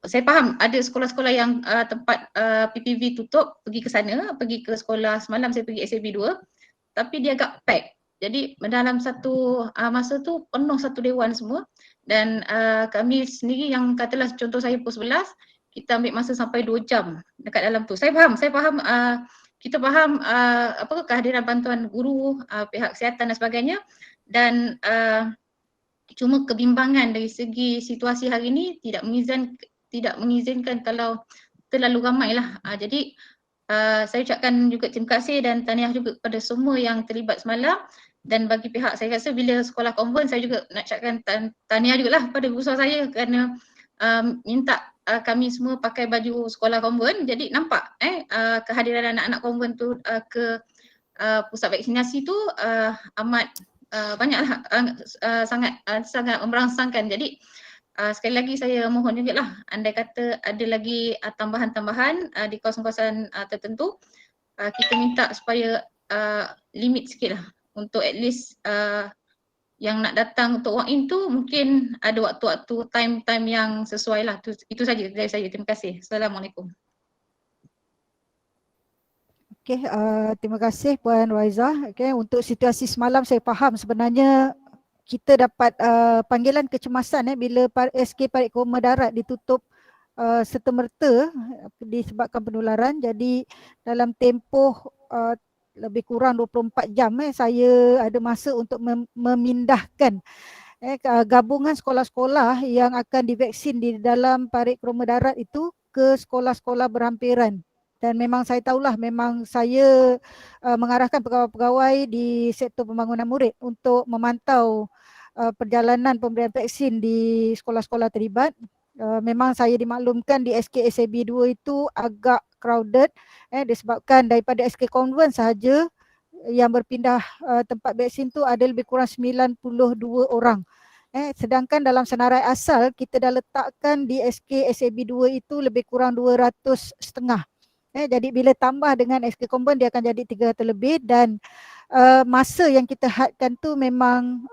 saya faham ada sekolah-sekolah yang tempat PPV tutup, pergi ke sana, pergi ke sekolah. Semalam saya pergi SAB 2, tapi dia agak pack. Jadi dalam satu masa tu penuh satu dewan semua, dan kami sendiri yang katalah contoh saya pukul 11, kita ambil masa sampai 2 jam dekat dalam tu. Saya faham kita faham kehadiran bantuan guru, pihak kesihatan dan sebagainya, dan cuma kebimbangan dari segi situasi hari ini tidak mengizinkan kalau terlalu ramai lah. Jadi saya ucapkan juga terima kasih dan tahniah juga kepada semua yang terlibat semalam. Dan bagi pihak, saya rasa bila sekolah konvent, saya juga nak ucapkan tahniah jugalah kepada guru saya kerana minta kami semua pakai baju sekolah konvent. Jadi nampak kehadiran anak-anak konvent tu ke pusat vaksinasi tu amat banyaklah, sangat merangsangkan. Jadi sekali lagi saya mohon jugalah, andai kata ada lagi tambahan-tambahan di kawasan-kawasan tertentu, kita minta supaya limit sikit lah, untuk at least yang nak datang untuk walk-in tu mungkin ada waktu-waktu time yang sesuai lah. Itu saja dari saya. Terima kasih. Assalamualaikum. Okey, terima kasih Puan Rohaiza. Okay, untuk situasi semalam saya faham sebenarnya kita dapat panggilan kecemasan bila SK Parit Koma Darat ditutup serta-merta disebabkan penularan. Jadi dalam tempoh lebih kurang 24 jam saya ada masa untuk memindahkan gabungan sekolah-sekolah yang akan divaksin di dalam Parit Koma Darat itu ke sekolah-sekolah berhampiran. Dan memang saya tahulah, memang saya mengarahkan pegawai-pegawai di sektor pembangunan murid untuk memantau perjalanan pemberian vaksin di sekolah-sekolah terlibat. Memang saya dimaklumkan di SK SAB 2 itu agak crowded disebabkan daripada SK Konvent sahaja yang berpindah tempat vaksin tu ada lebih kurang 92 orang. Sedangkan dalam senarai asal kita dah letakkan di SK SAB 2 itu lebih kurang 200.5. Jadi bila tambah dengan SK Konvent dia akan jadi 300 lebih, dan masa yang kita hadkan tu memang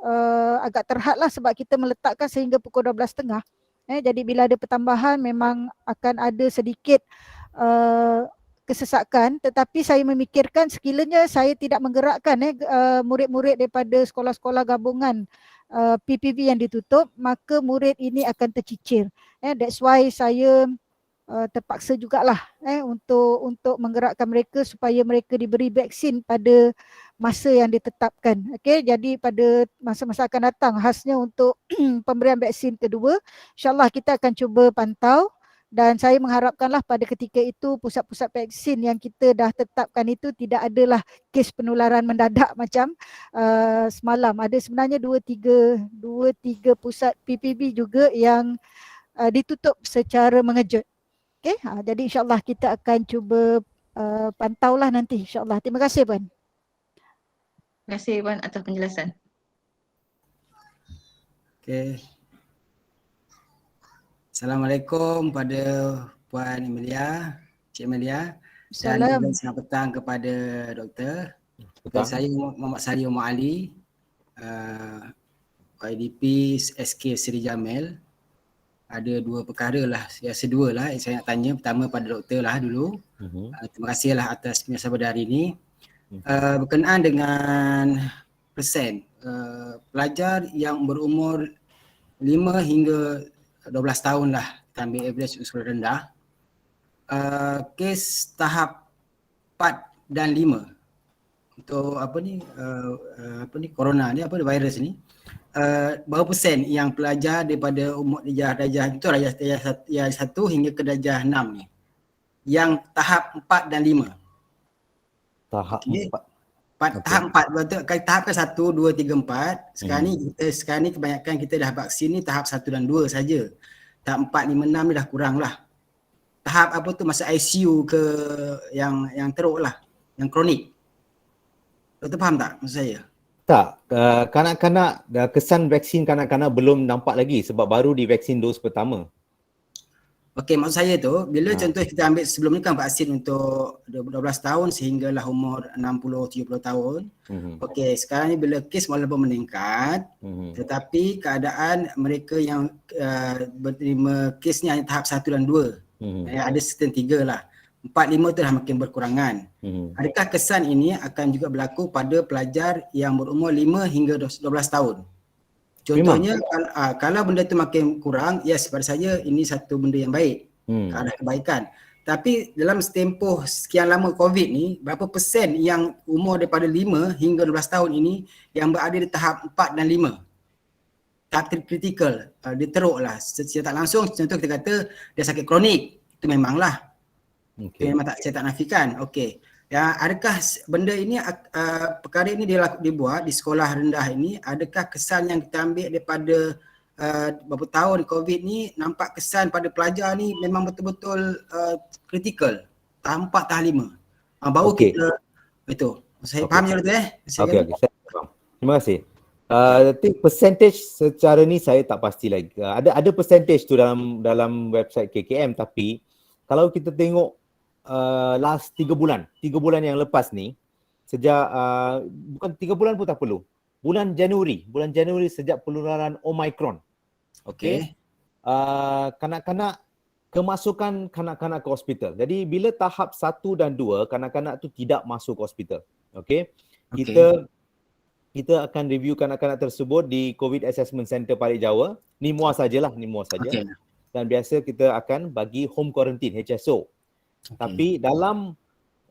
agak terhad lah sebab kita meletakkan sehingga pukul 12.30. Jadi bila ada pertambahan memang akan ada sedikit kesesakan, tetapi saya memikirkan sekiranya saya tidak menggerakkan murid-murid daripada sekolah-sekolah gabungan PPV yang ditutup, maka murid ini akan tercicir. That's why saya terpaksa jugalah untuk menggerakkan mereka supaya mereka diberi vaksin pada masa yang ditetapkan. Okey, jadi pada masa-masa akan datang khasnya untuk pemberian vaksin kedua, insya-Allah kita akan cuba pantau dan saya mengharapkanlah pada ketika itu pusat-pusat vaksin yang kita dah tetapkan itu tidak adalah kes penularan mendadak macam semalam. Ada sebenarnya 2-3 pusat PPB juga yang ditutup secara mengejut. Okey, jadi insya-Allah kita akan cuba pantaulah nanti insya-Allah. Terima kasih Puan. Terima kasih Puan atas penjelasan. Okey. Assalamualaikum pada Puan Emilia, Cik Emilia, dan Salam. juga selamat petang kepada Doktor. Saya Muhammad Sari Umar Ali, YDP SK Seri Jamil. Ada dua perkara lah, dua lah yang saya nak tanya. Pertama pada Doktor lah dulu. Terima kasihlah atas penjelasan pada hari ini. Berkenaan dengan persen pelajar yang berumur 5 hingga 12 tahun lah, kita ambil average usia rendah. Kes tahap 4 dan 5 untuk corona ni, virus ni, berapa persen yang pelajar daripada umur darjah itu darjah 1 hingga ke darjah 6 ni yang tahap 4 dan 5? Tahap 4. Tahap 4 betul. Tahap kan 1, 2, 3, 4. Sekarang ni kebanyakan kita dah vaksin ni tahap 1 dan 2 saja. Tahap 4, 5, 6 ni dah kurang lah. Tahap apa tu, masa ICU ke yang teruk lah, yang kronik. Doktor faham tak maksud saya? Tak, kanak-kanak, kesan vaksin kanak-kanak belum nampak lagi sebab baru divaksin dos pertama. Okey, maksud saya tu, bila contoh kita ambil sebelum ni kan vaksin untuk 12 tahun sehinggalah umur 60-70 tahun. Okey, sekarang ni bila kes walaupun meningkat, tetapi keadaan mereka yang berterima kes ni hanya tahap 1 dan 2. Ada certain 3 lah. 4, 5 tu dah makin berkurangan. Adakah kesan ini akan juga berlaku pada pelajar yang berumur 5 hingga 12 tahun? Contohnya kalau benda tu makin kurang, yes, pada saya ini satu benda yang baik, ada kebaikan. Tapi dalam tempoh sekian lama COVID ni, berapa persen yang umur daripada 5 hingga 12 tahun ini yang berada di tahap 4 dan 5? Tahap kritikal, dia teruk lah. Secara tak langsung, contoh kita kata dia sakit kronik, itu memanglah. Okay. Memang saya tak nafikan. Okey. Ya, adakah benda ini, perkara ini dibuat di sekolah rendah ini, adakah kesan yang kita ambil daripada beberapa tahun COVID ni, nampak kesan pada pelajar ni memang betul-betul kritikal, tahap 4, tahap 5. Baru kita, itu. Saya faham je betul Okey, saya faham. Terima kasih. Percentage secara ni saya tak pasti lagi. Ada percentage tu dalam website KKM, tapi kalau kita tengok last 3 bulan yang lepas ni, sejak bukan 3 bulan pun tak perlu, bulan Januari sejak penularan Omicron, okey, kanak-kanak, kemasukan kanak-kanak ke hospital. Jadi bila tahap 1 dan 2, kanak-kanak tu tidak masuk ke hospital. Okey, kita akan review kanak-kanak tersebut di COVID Assessment Center Parit Jawa. Ni MUA sajalah, Okay. Dan biasa kita akan bagi home quarantine, HSO. Tapi dalam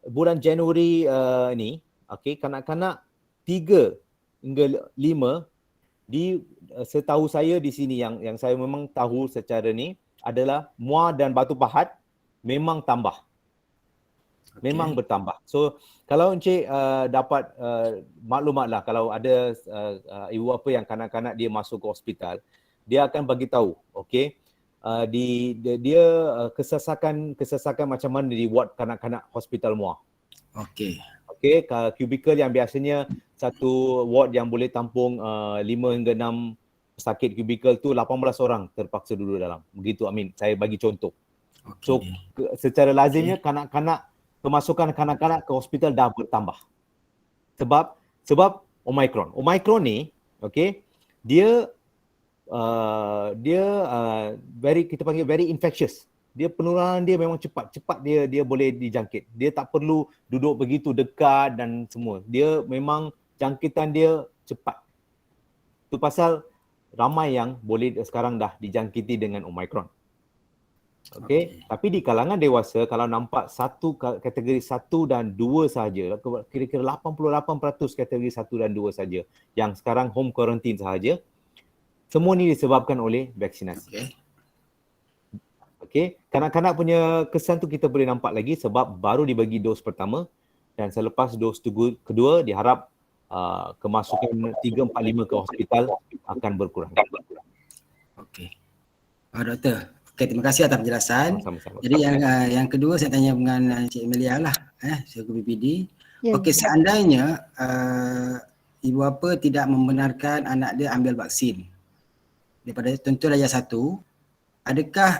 bulan Januari ni, kanak-kanak 3 hingga 5 setahu saya di sini yang saya memang tahu secara ni adalah MUA dan Batu Pahat memang tambah. Memang bertambah. So kalau Encik dapat maklumat lah, kalau ada ibu apa yang kanak-kanak dia masuk ke hospital, dia akan bagi tahu, dia kesesakan macam mana di ward kanak-kanak hospital MUA. Kubikel yang biasanya satu ward yang boleh tampung 5 hingga 6 pesakit, kubikel tu 18 orang terpaksa duduk dalam. Begitu Amin, saya bagi contoh. So secara lazimnya kanak-kanak, kemasukan kanak-kanak ke hospital dah bertambah. Sebab Omicron. Omicron ni, dia kita panggil very infectious. Dia penularan dia memang cepat dia boleh dijangkit. Dia tak perlu duduk begitu dekat dan semua. Dia memang jangkitan dia cepat. Itu pasal ramai yang boleh sekarang dah dijangkiti dengan Omicron. Okey, tapi di kalangan dewasa kalau nampak kategori 1 dan 2 sahaja, kira-kira 88% kategori 1 dan 2 saja yang sekarang home quarantine sahaja. Semua ni disebabkan oleh vaksinasi. Okey. Okey, kanak-kanak punya kesan tu kita boleh nampak lagi sebab baru dibagi dos pertama dan selepas dos kedua diharap kemasukan 3, 4, 5 ke hospital akan berkurang. Okey. Doktor. Okey, terima kasih atas penjelasan. Sama-sama. Jadi yang kedua saya tanya dengan Cik Emilia lah, selaku BPD. Ya, Okey, seandainya ibu bapa tidak membenarkan anak dia ambil vaksin daripada tentu darjah 1, adakah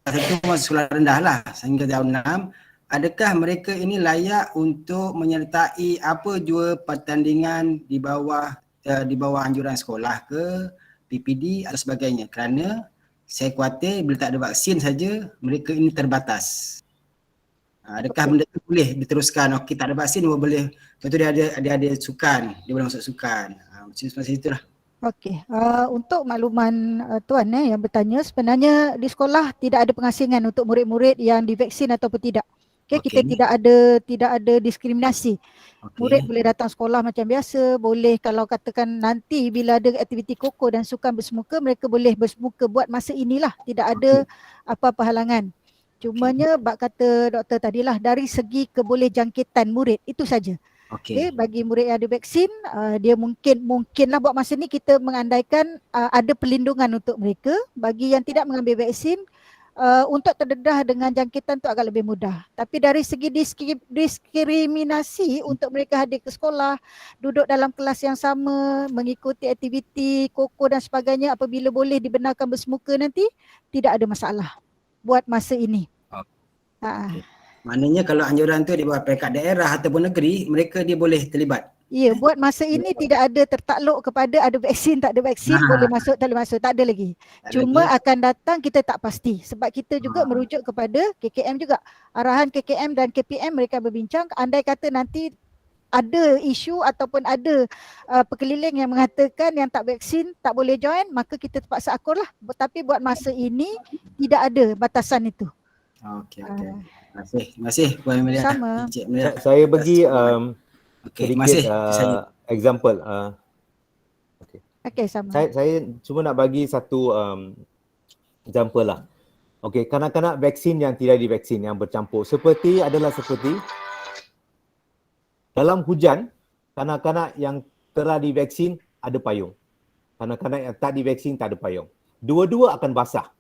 satu masuk sekolah rendah lah sehingga tahun 6, adakah mereka ini layak untuk menyertai apa jua pertandingan di bawah anjuran sekolah ke, PPD atau sebagainya, kerana saya khawatir bila tak ada vaksin saja mereka ini terbatas. Adakah benda itu boleh diteruskan? Okey, tak ada vaksin boleh, betul dia ada sukan, dia boleh masuk sukan. Macam itulah. okey. Untuk makluman tuan yang bertanya, sebenarnya di sekolah tidak ada pengasingan untuk murid-murid yang divaksin ataupun tidak. Okey, kita tidak ada diskriminasi. Murid boleh datang sekolah macam biasa, boleh kalau katakan nanti bila ada aktiviti koko dan sukan bersemuka, mereka boleh bersemuka buat masa inilah, tidak ada apa-apa halangan. Cumanya bab kata doktor tadilah dari segi kebolehjangkitan murid, itu saja. Okay, bagi murid yang ada vaksin, dia mungkinlah buat masa ni kita mengandaikan ada perlindungan untuk mereka. Bagi yang tidak mengambil vaksin, untuk terdedah dengan jangkitan tu agak lebih mudah. Tapi dari segi diskriminasi untuk mereka hadir ke sekolah, duduk dalam kelas yang sama, mengikuti aktiviti koko dan sebagainya apabila boleh dibenarkan bersemuka nanti, tidak ada masalah buat masa ini. Okay. Maknanya kalau anjuran tu di bawah peringkat daerah ataupun negeri, mereka dia boleh terlibat. Ya, buat masa ini tidak ada tertakluk kepada ada vaksin, tak ada vaksin, boleh masuk, tak boleh masuk, tak ada lagi. Cuma akan datang kita tak pasti sebab kita juga merujuk kepada KKM juga. Arahan KKM dan KPM mereka berbincang, andai kata nanti ada isu ataupun ada perkeliling yang mengatakan yang tak vaksin tak boleh join, maka kita terpaksa akur lah. Tapi buat masa ini tidak ada batasan itu. Okey. Terima kasih Puan Emilia. Sama. Saya bagi sedikit example. Okey, sama. Saya cuma nak bagi satu example lah. Okey, kanak-kanak vaksin yang tidak divaksin yang bercampur seperti dalam hujan, kanak-kanak yang telah divaksin ada payung. Kanak-kanak yang tak divaksin tak ada payung. Dua-dua akan basah.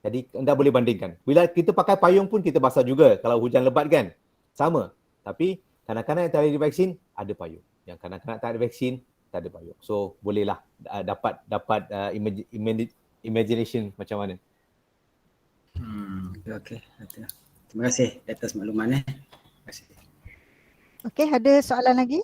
Jadi anda boleh bandingkan. Bila kita pakai payung pun kita basah juga kalau hujan lebat kan. Sama. Tapi kanak-kanak yang tak ada divaksin ada payung. Yang kanak-kanak tak ada vaksin tak ada payung. So bolehlah dapat imagination macam mana. Okey. Terima kasih atas makluman. Terima kasih. Okey, ada soalan lagi?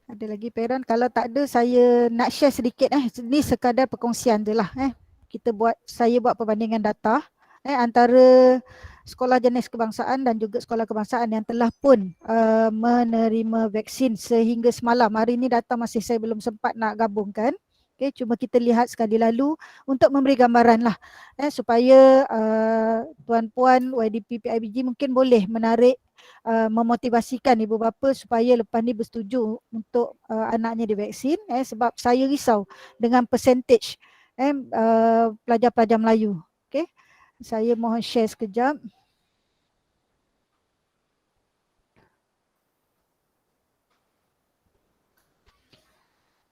Ada lagi parent? Kalau tak ada, saya nak share sedikit Ini sekadar perkongsian je lah saya buat perbandingan data antara sekolah jenis kebangsaan dan juga sekolah kebangsaan yang telah pun menerima vaksin sehingga semalam. Hari ini data masih saya belum sempat nak gabungkan. Okay, cuma kita lihat sekali lalu untuk memberi gambaran lah supaya tuan-puan YDP PIBG mungkin boleh menarik memotivasikan ibu bapa supaya lepas ni bersetuju untuk anaknya divaksin sebab saya risau dengan percentage pelajar-pelajar Melayu. Okay, saya mohon share sekejap.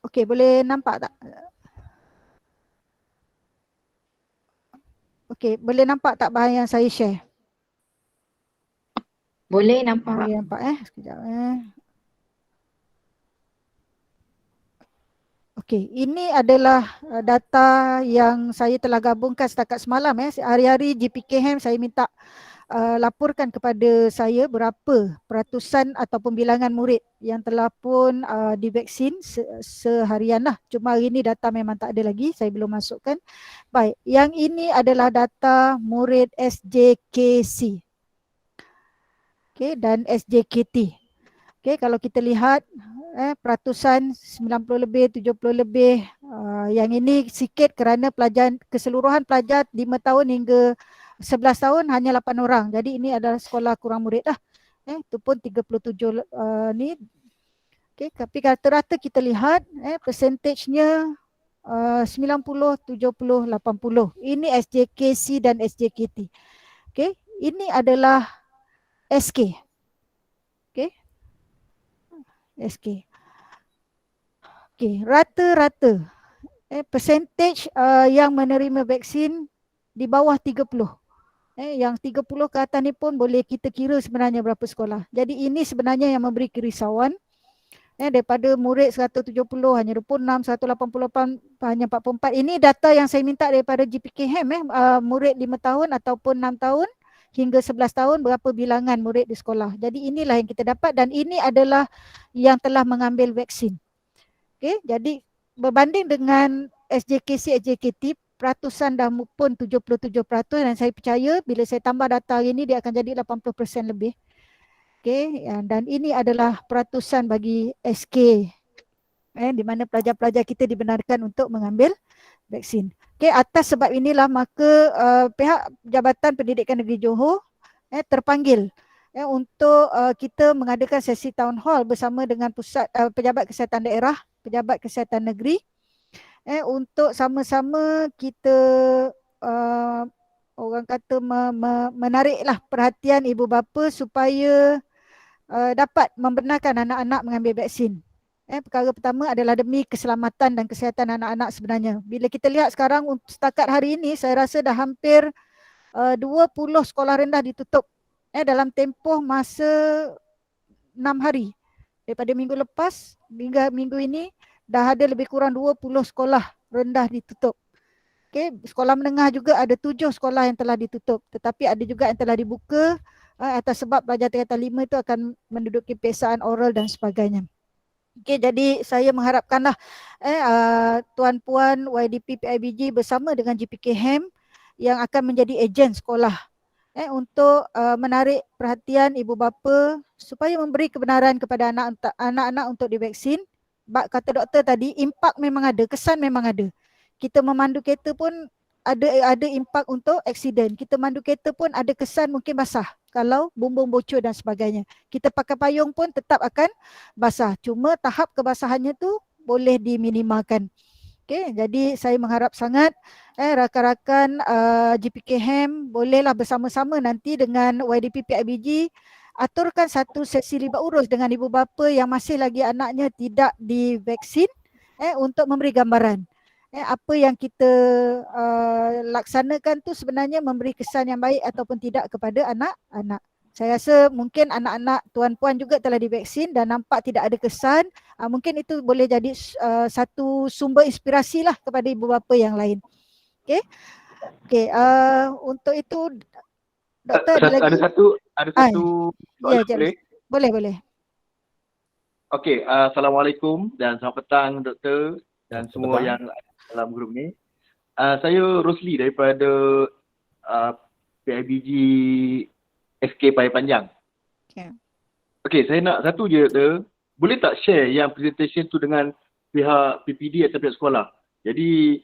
Okey, boleh nampak tak? Okey, boleh nampak tak bahan yang saya share? Boleh nampak. Boleh nampak sekejap Okey, ini adalah data yang saya telah gabungkan setakat semalam Hari-hari GPKM saya minta laporkan kepada saya berapa peratusan ataupun bilangan murid yang telah pun divaksin seharian lah. Cuma hari ini data memang tak ada lagi, saya belum masukkan. Baik, yang ini adalah data murid SJKC dan SJKT. Okay, kalau kita lihat peratusan 90 lebih, 70 lebih. Yang ini sikit kerana pelajar, keseluruhan pelajar 5 tahun hingga 11 tahun hanya 8 orang. Jadi ini adalah sekolah kurang murid lah. Itu pun 37 ni. Okay, tapi rata-rata kita lihat persentajnya 90, 70, 80. Ini SJKC dan SJKT. Okay, ini adalah SK. Okay. SK. Okay, rata-rata persentaj yang menerima vaksin di bawah 30. Yang 30 ke atas ni pun boleh kita kira sebenarnya berapa sekolah. Jadi ini sebenarnya yang memberi kerisauan. Daripada murid 170 hanya 26, 188 hanya 44. Ini data yang saya minta daripada GPKHAM murid 5 tahun ataupun 6 tahun hingga 11 tahun berapa bilangan murid di sekolah. Jadi inilah yang kita dapat dan ini adalah yang telah mengambil vaksin. Okay, jadi berbanding dengan SJKC, SJKT, peratusan dah pun 77% dan saya percaya bila saya tambah data hari ini dia akan jadi 80% lebih. Okay, dan ini adalah peratusan bagi SK di mana pelajar-pelajar kita dibenarkan untuk mengambil vaksin. Okay, atas sebab inilah maka pihak Jabatan Pendidikan Negeri Johor terpanggil untuk kita mengadakan sesi town hall bersama dengan pusat pejabat kesihatan daerah, pejabat kesihatan negeri untuk sama-sama kita orang kata menariklah perhatian ibu bapa supaya dapat membenarkan anak-anak mengambil vaksin. Perkara pertama adalah demi keselamatan dan kesihatan anak-anak sebenarnya. Bila kita lihat sekarang setakat hari ini saya rasa dah hampir 20 sekolah rendah ditutup dalam tempoh masa 6 hari. Daripada minggu lepas hingga minggu ini dah ada lebih kurang 20 sekolah rendah ditutup. Okay, sekolah menengah juga ada 7 sekolah yang telah ditutup. Tetapi ada juga yang telah dibuka atas sebab pelajar tingkatan 5 itu akan menduduki peperiksaan oral dan sebagainya. Okay, jadi saya mengharapkanlah tuan-puan YDP PIBG bersama dengan GPKHAM yang akan menjadi ejen sekolah untuk menarik perhatian ibu bapa supaya memberi kebenaran kepada anak-anak untuk divaksin. Kata doktor tadi, impak memang ada, kesan memang ada. Kita memandu kereta pun ada impak untuk aksiden. Kita mandu kereta pun ada kesan mungkin basah kalau bumbung bocor dan sebagainya. Kita pakai payung pun tetap akan basah. Cuma tahap kebasahannya tu boleh diminimalkan. Okay, jadi saya mengharap sangat rakan-rakan GPKHAM bolehlah bersama-sama nanti dengan YDP PIBG aturkan satu sesi libat urus dengan ibu bapa yang masih lagi anaknya tidak divaksin untuk memberi gambaran. Apa yang kita laksanakan tu sebenarnya memberi kesan yang baik ataupun tidak kepada anak-anak. Saya rasa mungkin anak-anak tuan-puan juga telah divaksin dan nampak tidak ada kesan. Mungkin itu boleh jadi satu sumber inspirasi lah kepada ibu bapa yang lain. Okey. Okey, untuk itu doktor ada satu ya, boleh. Okey, assalamualaikum dan selamat petang doktor dan semua yang dalam grup ni. Saya Rosli daripada PIBG SK Paya Panjang. Okey, saya nak satu je doktor. Boleh tak share yang presentation tu dengan pihak PPD atau pihak sekolah? Jadi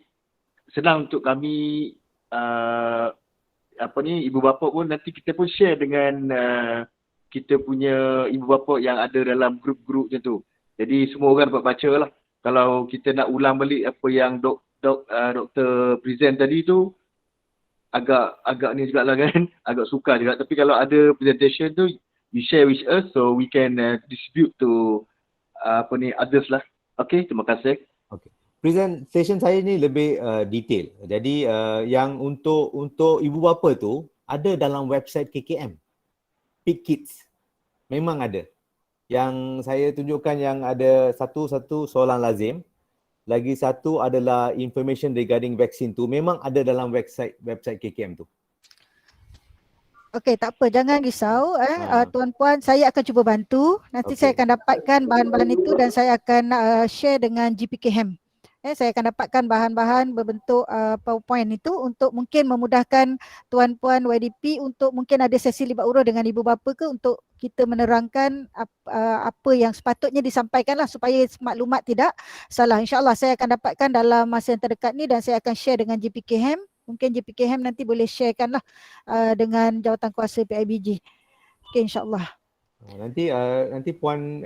senang untuk kami ibu bapa pun nanti kita pun share dengan kita punya ibu bapa yang ada dalam grup-grup macam tu. Jadi semua orang dapat baca lah. Kalau kita nak ulang balik apa yang doktor present tadi tu agak ni jugalah kan, agak sukar juga. Tapi kalau ada presentation tu you share with us so we can distribute to others lah. Okay, terima kasih. Okay. Presentation saya ni lebih detail. Jadi yang untuk ibu bapa tu ada dalam website KKM. Pick Kids. Memang ada. Yang saya tunjukkan yang ada satu soalan lazim. Lagi satu adalah information regarding vaksin tu. Memang ada dalam website KKM tu. Okey, tak apa, jangan risau tuan-puan, saya akan cuba bantu. Nanti saya akan dapatkan bahan-bahan itu dan saya akan share dengan GPKHAM. Saya akan dapatkan bahan-bahan berbentuk PowerPoint itu untuk mungkin memudahkan tuan-puan YDP untuk mungkin ada sesi libat urus dengan ibu bapa ke untuk kita menerangkan apa yang sepatutnya disampaikanlah supaya maklumat tidak salah. InsyaAllah saya akan dapatkan dalam masa yang terdekat ni dan saya akan share dengan JPKHAM. Mungkin JPKHAM nanti boleh sharekanlah dengan jawatankuasa PIBG. Okay, insyaAllah. Nanti Puan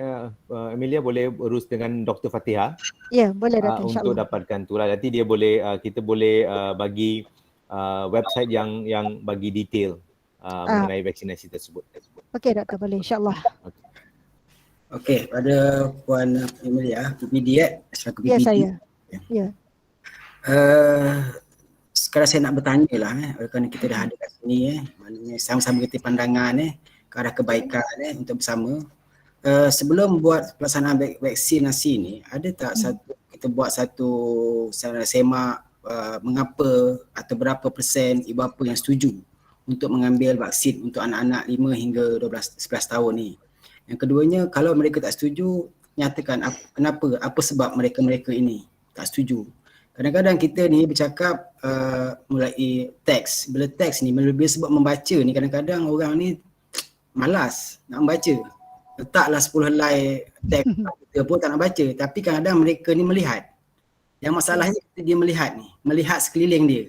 Amelia boleh urus dengan Dr. Fatihah. Ya, boleh Dato' untuk insyaAllah. dapatkan tu lah. Nanti dia boleh kita boleh bagi website yang bagi detail mengenai vaksinasi tersebut. Okey Doktor, boleh insyaAllah. Okey, pada Puan Amelia, PPD selaku PPD. Ya, saya. Ya. Sekarang saya nak bertanya lah kerana kita dah ada kat sini maknanya sama-sama kita pandangan ke arah kebaikan untuk bersama. Sebelum buat pelaksanaan vaksinasi ni, ada tak kita buat satu semak mengapa atau berapa persen ibu bapa yang setuju untuk mengambil vaksin untuk anak-anak 5 hingga 11 tahun ni. Yang keduanya, kalau mereka tak setuju, nyatakan kenapa, apa sebab mereka ini tak setuju. Kadang-kadang kita ni bercakap mulai teks. Bila teks ni, bila sebab membaca ni, kadang-kadang orang ni malas nak membaca. Letaklah 10 helai teks kita pun tak nak baca. Tapi kadang-kadang mereka ni melihat. Yang masalahnya dia melihat ni, melihat sekeliling dia.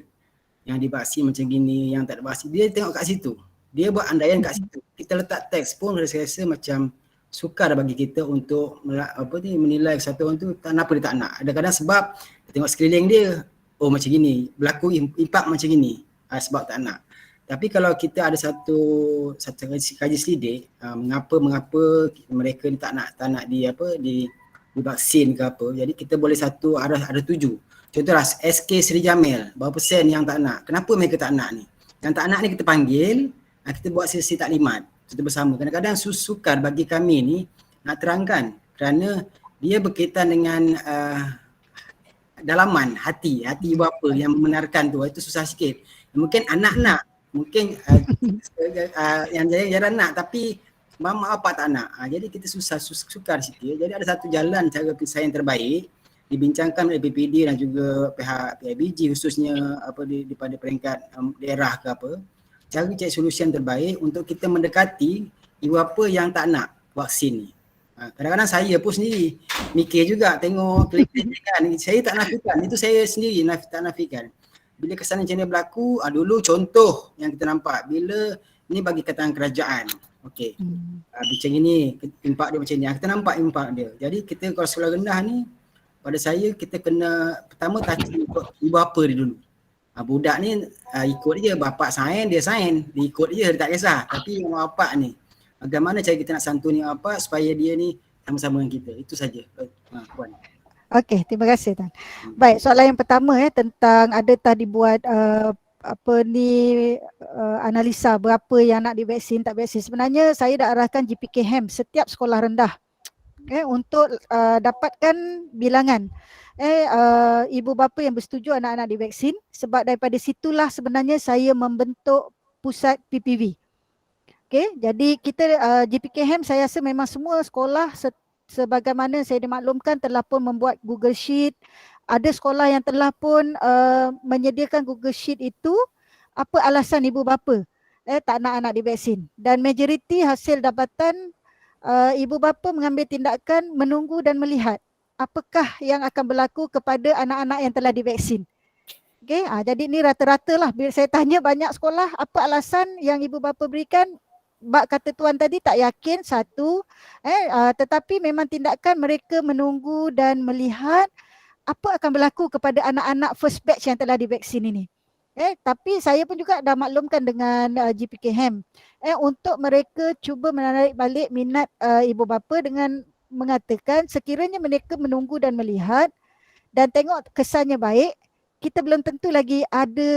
Yang divaksin macam gini, yang tak ada vaksin, dia tengok kat situ. Dia buat andaian kat situ. Kita letak teks pun saya rasa macam sukar bagi kita untuk menilai satu orang tu kenapa dia tak nak. Kadang-kadang sebab dia tengok sekeliling dia, oh macam gini, berlaku impak macam gini, sebab tak nak. Tapi kalau kita ada satu kaji selidik mengapa mereka ni tak nak divaksin ke apa. Jadi kita boleh satu ada 7. Contohlah SK Seri Jamil, berapa persen yang tak nak? Kenapa mereka tak nak ni? Yang tak nak ni kita panggil, kita buat sesi taklimat kita bersama. Kadang-kadang sukar bagi kami ni nak terangkan kerana dia berkaitan dengan dalaman hati ibu bapa yang membenarkan tu, itu susah sikit. Mungkin anak nak, mungkin yang jarang nak tapi mama apa tak nak. Jadi kita sukar sikit. Jadi ada satu jalan cara pisah yang terbaik dibincangkan oleh PPD dan juga pihak PIBG khususnya daripada peringkat daerah ke apa. Cara cari solusi yang terbaik untuk kita mendekati ibu bapa yang tak nak vaksin ni. Kadang-kadang saya pun sendiri mikir juga tengok klik-klik kan. Saya tak nafikan, itu saya sendiri tak nafikan. Bila kesan macam ni berlaku, dulu contoh yang kita nampak bila ni bagi kataan kerajaan. Okey. Macam ini impak dia macam ni. Kita nampak impak dia. Jadi kita kalau sekolah rendah ni pada saya kita kena pertama touch ibu bapa dia dulu. Budak ni ikut je, bapak sign, dia ikut je, dia tak kisah. Tapi yang bapak ni, bagaimana cara kita nak santuni bapak supaya dia ni sama-sama dengan kita. Itu saja, Puan. Okey, terima kasih Tan. Baik, soalan yang pertama tentang adakah dibuat analisa berapa yang nak divaksin tak vaksin. Sebenarnya saya dah arahkan JPKHAM setiap sekolah rendah untuk dapatkan bilangan ibu bapa yang bersetuju anak-anak divaksin, sebab daripada situlah sebenarnya saya membentuk pusat PPV. Okey, jadi kita JPKHAM saya rasa memang semua sekolah sebagaimana saya dimaklumkan telah pun membuat Google Sheet. Ada sekolah yang telah pun menyediakan Google Sheet itu apa alasan ibu bapa tak nak anak divaksin, dan majoriti hasil dapatan ibu bapa mengambil tindakan menunggu dan melihat apakah yang akan berlaku kepada anak-anak yang telah divaksin. Okey, jadi ni rata-rata lah. Bila saya tanya banyak sekolah, apa alasan yang ibu bapa berikan? Bak kata tuan tadi tak yakin satu, tetapi memang tindakan mereka menunggu dan melihat apa akan berlaku kepada anak-anak first batch yang telah divaksin ini. Tapi saya pun juga dah maklumkan dengan JPKHAM untuk mereka cuba menarik balik minat ibu bapa dengan mengatakan sekiranya mereka menunggu dan melihat dan tengok kesannya baik, kita belum tentu lagi ada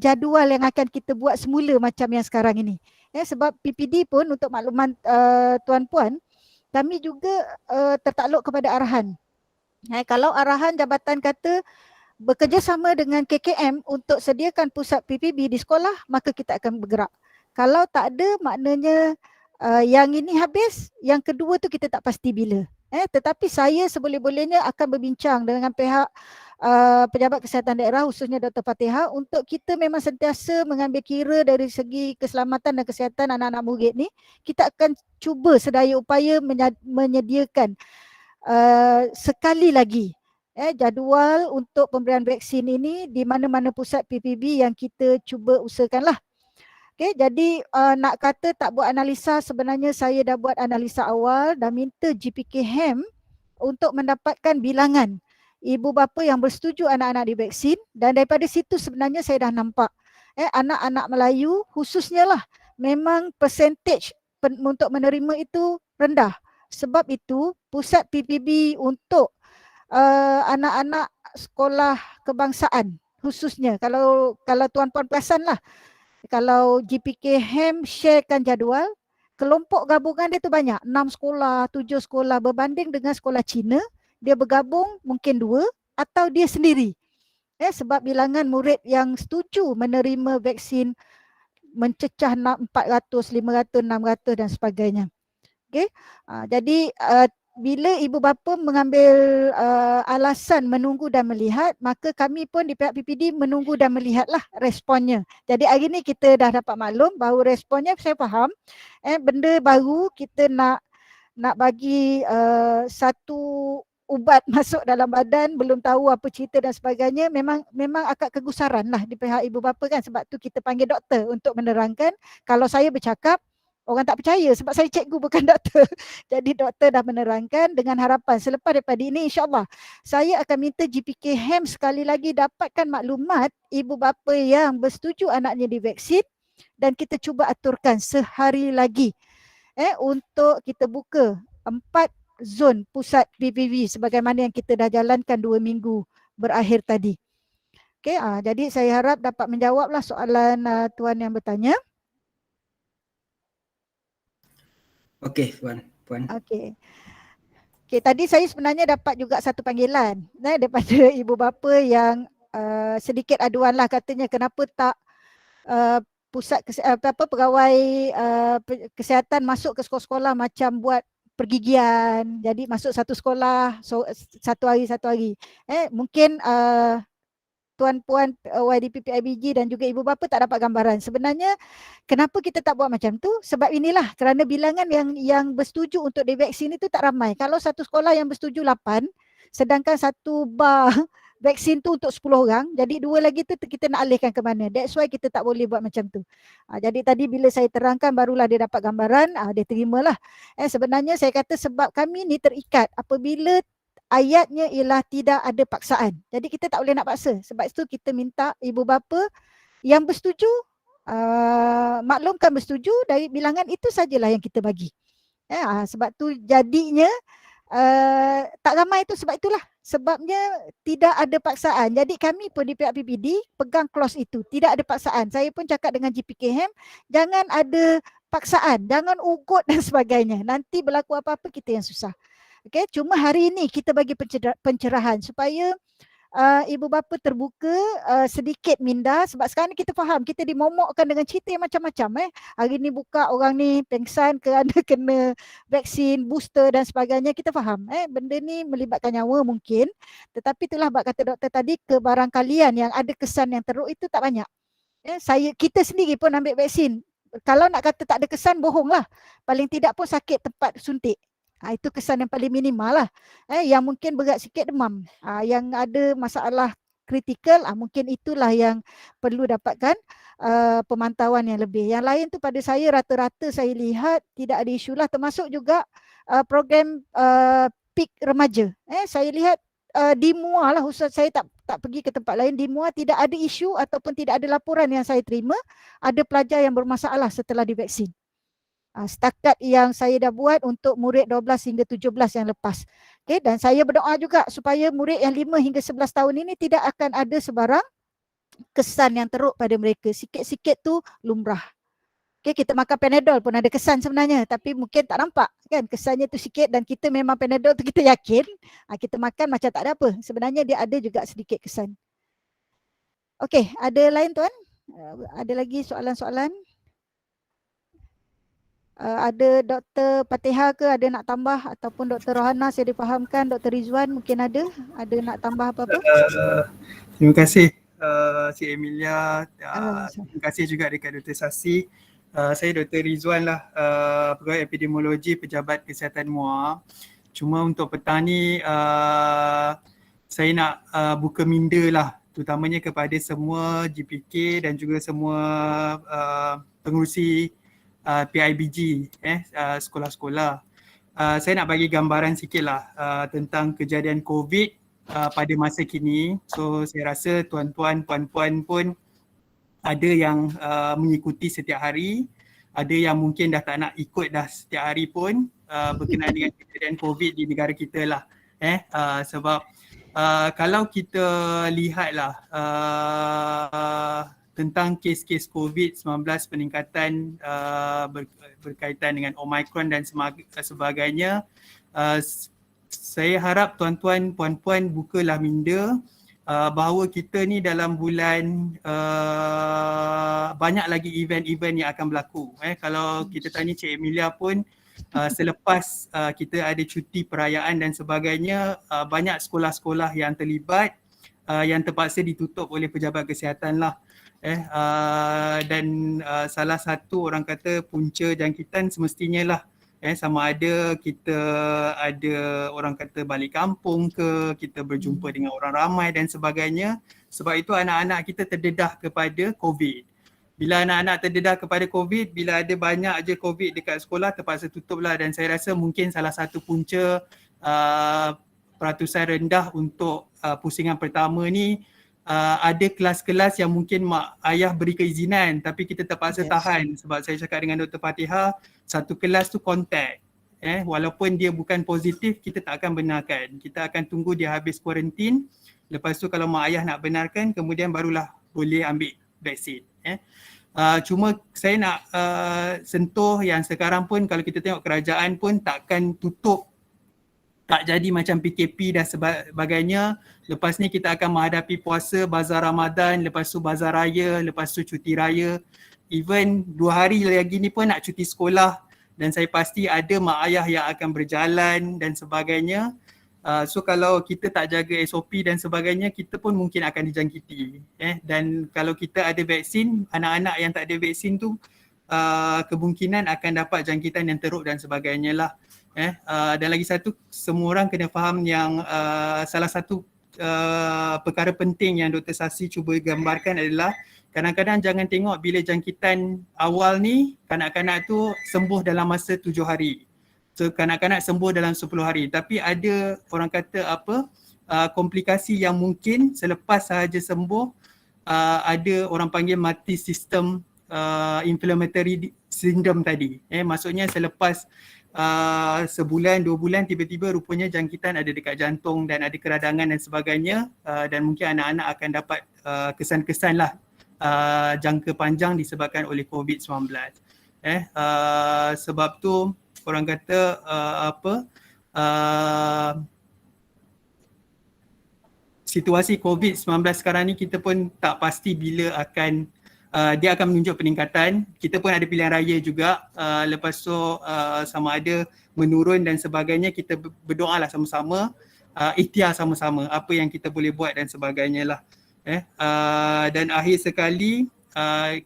jadual yang akan kita buat semula macam yang sekarang ini. Sebab PPD pun untuk makluman tuan-puan, kami juga tertakluk kepada arahan. Kalau arahan jabatan kata bekerjasama dengan KKM untuk sediakan pusat PPB di sekolah, maka kita akan bergerak. Kalau tak ada, maknanya yang ini habis, yang kedua tu kita tak pasti bila. Tetapi saya seboleh-bolehnya akan berbincang dengan pihak pejabat kesihatan daerah, khususnya Dr. Fatihah, untuk kita memang sentiasa mengambil kira dari segi keselamatan dan kesihatan anak-anak murid ni. Kita akan cuba sedaya upaya menyediakan sekali lagi jadual untuk pemberian vaksin ini di mana-mana pusat PPB yang kita cuba usahakanlah. Okay, jadi nak kata tak buat analisa, sebenarnya saya dah buat analisa awal dan minta GPKHAM untuk mendapatkan bilangan ibu bapa yang bersetuju anak-anak divaksin, dan daripada situ sebenarnya saya dah nampak anak-anak Melayu khususnya lah memang percentage untuk menerima itu rendah. Sebab itu pusat PPB untuk anak-anak sekolah kebangsaan khususnya, kalau tuan-puan perasan lah, kalau GPKHAM sharekan jadual, kelompok gabungan dia tu banyak, 6 sekolah, 7 sekolah, berbanding dengan sekolah Cina, dia bergabung mungkin 2 atau dia sendiri. Sebab bilangan murid yang setuju menerima vaksin mencecah 400, 500, 600 dan sebagainya. Okay? Jadi bila ibu bapa mengambil alasan menunggu dan melihat, maka kami pun di pihak PPD menunggu dan melihatlah responnya. Jadi hari ni kita dah dapat maklum bahawa responnya, saya faham benda baru, kita nak bagi satu ubat masuk dalam badan, belum tahu apa cerita dan sebagainya, memang agak kegusaran lah di pihak ibu bapa kan. Sebab tu kita panggil doktor untuk menerangkan. Kalau saya bercakap, orang tak percaya sebab saya cikgu bukan doktor. Jadi doktor dah menerangkan dengan harapan selepas daripada ini insyaAllah saya akan minta GPKHAM sekali lagi dapatkan maklumat ibu bapa yang bersetuju anaknya divaksin, dan kita cuba aturkan sehari lagi untuk kita buka 4 zon pusat PPV sebagaimana yang kita dah jalankan 2 minggu berakhir tadi. Okay, jadi saya harap dapat menjawablah soalan tuan yang bertanya. Okey, puan. Okey. Okey, tadi saya sebenarnya dapat juga satu panggilan daripada ibu bapa yang sedikit aduan lah, katanya kenapa tak pusat pegawai kesihatan masuk ke sekolah-sekolah macam buat pergigian. Jadi masuk satu sekolah satu hari. Mungkin tuan-puan YDP PIBG dan juga ibu bapa tak dapat gambaran. Sebenarnya kenapa kita tak buat macam tu? Sebab inilah, kerana bilangan yang bersetuju untuk divaksin itu tak ramai. Kalau satu sekolah yang bersetuju 8, sedangkan satu bar vaksin tu untuk 10 orang, jadi 2 lagi tu kita nak alihkan ke mana? That's why kita tak boleh buat macam tu. Jadi tadi bila saya terangkan barulah dia dapat gambaran, dia terimalah. Sebenarnya saya kata sebab kami ni terikat apabila ayatnya ialah tidak ada paksaan. Jadi kita tak boleh nak paksa. Sebab itu kita minta ibu bapa yang bersetuju, maklumkan bersetuju, dari bilangan itu sajalah yang kita bagi. Sebab tu jadinya tak ramai itu sebab itulah. Sebabnya tidak ada paksaan. Jadi kami pun di pihak PPD pegang clause itu. Tidak ada paksaan. Saya pun cakap dengan GPKHAM, jangan ada paksaan, jangan ugut dan sebagainya. Nanti berlaku apa-apa kita yang susah. Okay, cuma hari ini kita bagi pencerahan supaya ibu bapa terbuka, sedikit minda. Sebab sekarang ni kita faham, kita dimomokkan dengan cerita yang macam-macam. Hari ni buka orang ni pengsan kerana kena vaksin booster dan sebagainya. Kita faham benda ni melibatkan nyawa mungkin. Tetapi itulah bab kata doktor tadi, kebarangkalian yang ada kesan yang teruk itu tak banyak. Kita sendiri pun ambil vaksin. Kalau nak kata tak ada kesan, bohonglah. Paling tidak pun sakit tempat suntik. Itu kesan yang paling minimal lah. Yang mungkin berat sikit demam. Yang ada masalah kritikal, mungkin itulah yang perlu dapatkan pemantauan yang lebih. Yang lain tu pada saya rata-rata saya lihat tidak ada isu lah. Termasuk juga program PIK remaja. Saya lihat di MUA lah, khusus saya tak pergi ke tempat lain. Di MUA tidak ada isu ataupun tidak ada laporan yang saya terima ada pelajar yang bermasalah setelah divaksin. Setakat yang saya dah buat untuk murid 12 hingga 17 yang lepas. Okay, dan saya berdoa juga supaya murid yang 5 hingga 11 tahun ini tidak akan ada sebarang kesan yang teruk pada mereka. Sikit-sikit tu lumrah. Okay, kita makan Panadol pun ada kesan sebenarnya, tapi mungkin tak nampak kan kesannya tu sikit, dan kita memang Panadol tu kita yakin kita makan macam tak ada apa. Sebenarnya dia ada juga sedikit kesan. Okey, ada lain tuan? Ada lagi soalan-soalan? Ada Dr. Patiha ke ada nak tambah, ataupun Dr. Rohana saya difahamkan, Dr. Rizwan mungkin ada nak tambah apa-apa? Terima kasih Cik Emilia. Sama-sama. Terima kasih juga dekat Dr. Sasi. Saya Dr. Rizwan lah, Pegawai Epidemiologi Pejabat Kesihatan MUA. Cuma untuk petang ni saya nak buka minda lah, terutamanya kepada semua GPK dan juga semua pengurusi PIBG, sekolah-sekolah. Saya nak bagi gambaran sikit lah tentang kejadian COVID pada masa kini. So saya rasa tuan-tuan, puan-puan pun ada yang mengikuti setiap hari, ada yang mungkin dah tak nak ikut dah setiap hari pun berkenaan dengan kejadian COVID di negara kita lah. Sebab kalau kita lihatlah tentang kes-kes COVID-19 peningkatan berkaitan dengan Omicron dan sebagainya, saya harap tuan-tuan, puan-puan bukalah minda bahawa kita ni dalam bulan banyak lagi event-event yang akan berlaku. Kalau kita tanya Cik Emilia pun selepas kita ada cuti perayaan dan sebagainya, banyak sekolah-sekolah yang terlibat yang terpaksa ditutup oleh pejabat kesihatan lah. Dan salah satu orang kata punca jangkitan semestinya lah sama ada kita ada orang kata balik kampung ke, kita berjumpa dengan orang ramai dan sebagainya. Sebab itu anak-anak kita terdedah kepada COVID. Bila anak-anak terdedah kepada COVID, bila ada banyak je COVID dekat sekolah, terpaksa tutup lah. Dan saya rasa mungkin salah satu punca peratusan rendah untuk pusingan pertama ni, ada kelas-kelas yang mungkin mak ayah beri keizinan tapi kita terpaksa tahan. Sebab saya cakap dengan Dr. Patiha, satu kelas tu kontak. Walaupun dia bukan positif, kita tak akan benarkan. Kita akan tunggu dia habis kuarantin. Lepas tu kalau mak ayah nak benarkan, kemudian barulah boleh ambil vaksin. Cuma saya nak sentuh yang sekarang pun kalau kita tengok kerajaan pun takkan tutup, tak jadi macam PKP dan sebagainya. Lepas ni kita akan menghadapi puasa, bazar Ramadan, lepas tu bazar raya, lepas tu cuti raya. Even 2 hari lagi ni pun nak cuti sekolah dan saya pasti ada mak ayah yang akan berjalan dan sebagainya. So kalau kita tak jaga SOP dan sebagainya, kita pun mungkin akan dijangkiti. Dan kalau kita ada vaksin, anak-anak yang tak ada vaksin tu kemungkinan akan dapat jangkitan yang teruk dan sebagainya lah. Dan lagi satu, semua orang kena faham yang salah satu perkara penting yang Dr. Sasi cuba gambarkan adalah kadang-kadang jangan tengok bila jangkitan awal ni kanak-kanak tu sembuh dalam masa 7 hari. So kanak-kanak sembuh dalam 10 hari. Tapi ada orang kata komplikasi yang mungkin selepas sahaja sembuh, ada orang panggil multi system inflammatory syndrome tadi. Maksudnya selepas sebulan, 2 bulan tiba-tiba rupanya jangkitan ada dekat jantung dan ada keradangan dan sebagainya, dan mungkin anak-anak akan dapat kesan-kesan lah jangka panjang disebabkan oleh COVID-19. Sebab tu orang kata situasi COVID-19 sekarang ni kita pun tak pasti bila akan dia akan menunjuk peningkatan. Kita pun ada pilihan raya juga. Lepas tu sama ada menurun dan sebagainya, kita berdoa lah sama-sama, ikhtiar sama-sama apa yang kita boleh buat dan sebagainya lah. Dan akhir sekali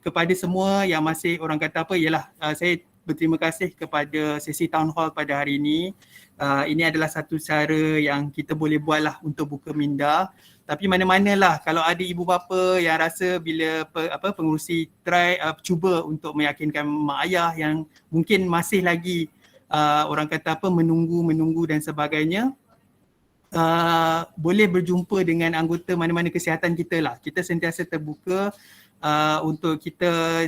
kepada semua yang masih orang kata ialah saya berterima kasih kepada sesi town hall pada hari ini. Ini adalah satu cara yang kita boleh buat lah untuk buka minda. Tapi mana-manalah kalau ada ibu bapa yang rasa bila pengurusi cuba untuk meyakinkan mak ayah yang mungkin masih lagi orang kata menunggu dan sebagainya, boleh berjumpa dengan anggota mana-mana kesihatan kita lah. Kita sentiasa terbuka untuk kita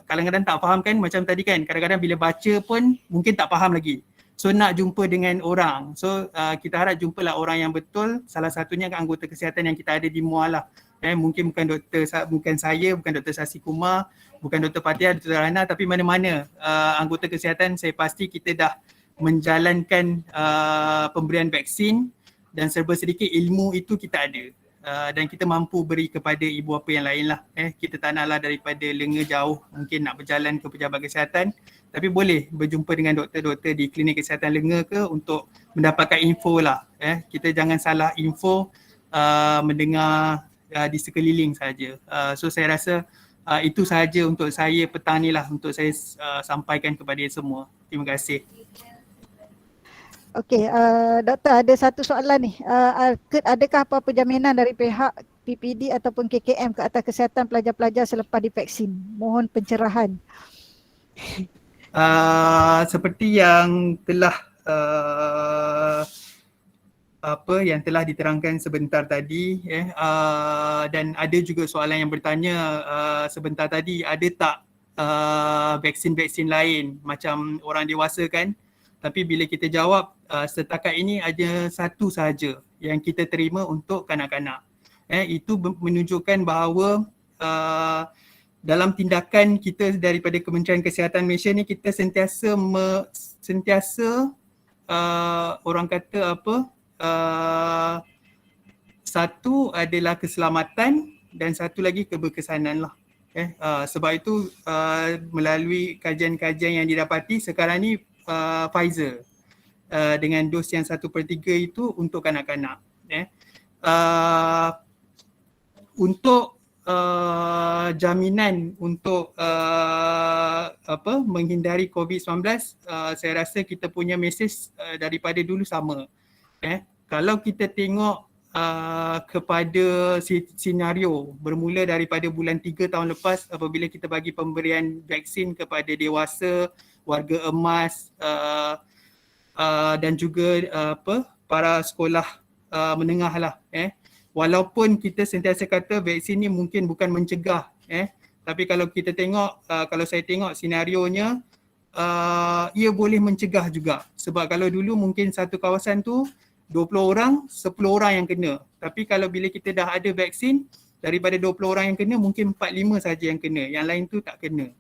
kadang-kadang tak faham kan, macam tadi kan, kadang-kadang bila baca pun mungkin tak faham lagi. So nak jumpa dengan orang. So kita harap jumpalah orang yang betul. Salah satunya anggota kesihatan yang kita ada di MUA lah. Mungkin bukan saya, bukan Dr. Sasi Kumar, bukan Dr. Patiha, Dr. Rana, tapi mana-mana anggota kesihatan saya pasti kita dah menjalankan pemberian vaksin dan serba sedikit ilmu itu kita ada. dan kita mampu beri kepada ibu bapa yang lain lah. Kita tak naklah daripada lenga jauh mungkin nak berjalan ke pejabat kesihatan, tapi boleh berjumpa dengan doktor-doktor di klinik kesihatan lenga ke untuk mendapatkan info lah. Kita jangan salah info mendengar di sekeliling saja. So saya rasa itu sahaja untuk saya petang ni lah, untuk saya sampaikan kepada semua. Terima kasih. Okey, doktor ada satu soalan ni. Adakah apa-apa jaminan dari pihak PPD ataupun KKM ke atas kesihatan pelajar-pelajar selepas divaksin? Mohon pencerahan. Seperti yang telah yang telah diterangkan sebentar tadi, dan ada juga soalan yang bertanya sebentar tadi, ada tak vaksin-vaksin lain macam orang dewasa kan? Tapi bila kita jawab, setakat ini ada satu sahaja yang kita terima untuk kanak-kanak. Itu menunjukkan bahawa dalam tindakan kita daripada Kementerian Kesihatan Malaysia ni, kita sentiasa orang kata satu adalah keselamatan dan satu lagi keberkesanan lah. Sebab itu melalui kajian-kajian yang didapati sekarang ni Pfizer dengan dos yang 1/3 itu untuk kanak-kanak. Untuk jaminan untuk menghindari COVID-19, saya rasa kita punya mesej daripada dulu sama. Kalau kita tengok kepada senario bermula daripada bulan 3 tahun lepas apabila kita bagi pemberian vaksin kepada dewasa, warga emas dan juga para sekolah menengah lah. Walaupun kita sentiasa kata vaksin ni mungkin bukan mencegah, tapi kalau kita tengok, kalau saya tengok senarionya, ia boleh mencegah juga. Sebab kalau dulu mungkin satu kawasan tu 20 orang, 10 orang yang kena. Tapi kalau bila kita dah ada vaksin, daripada 20 orang yang kena mungkin 4-5 saja yang kena, yang lain tu tak kena.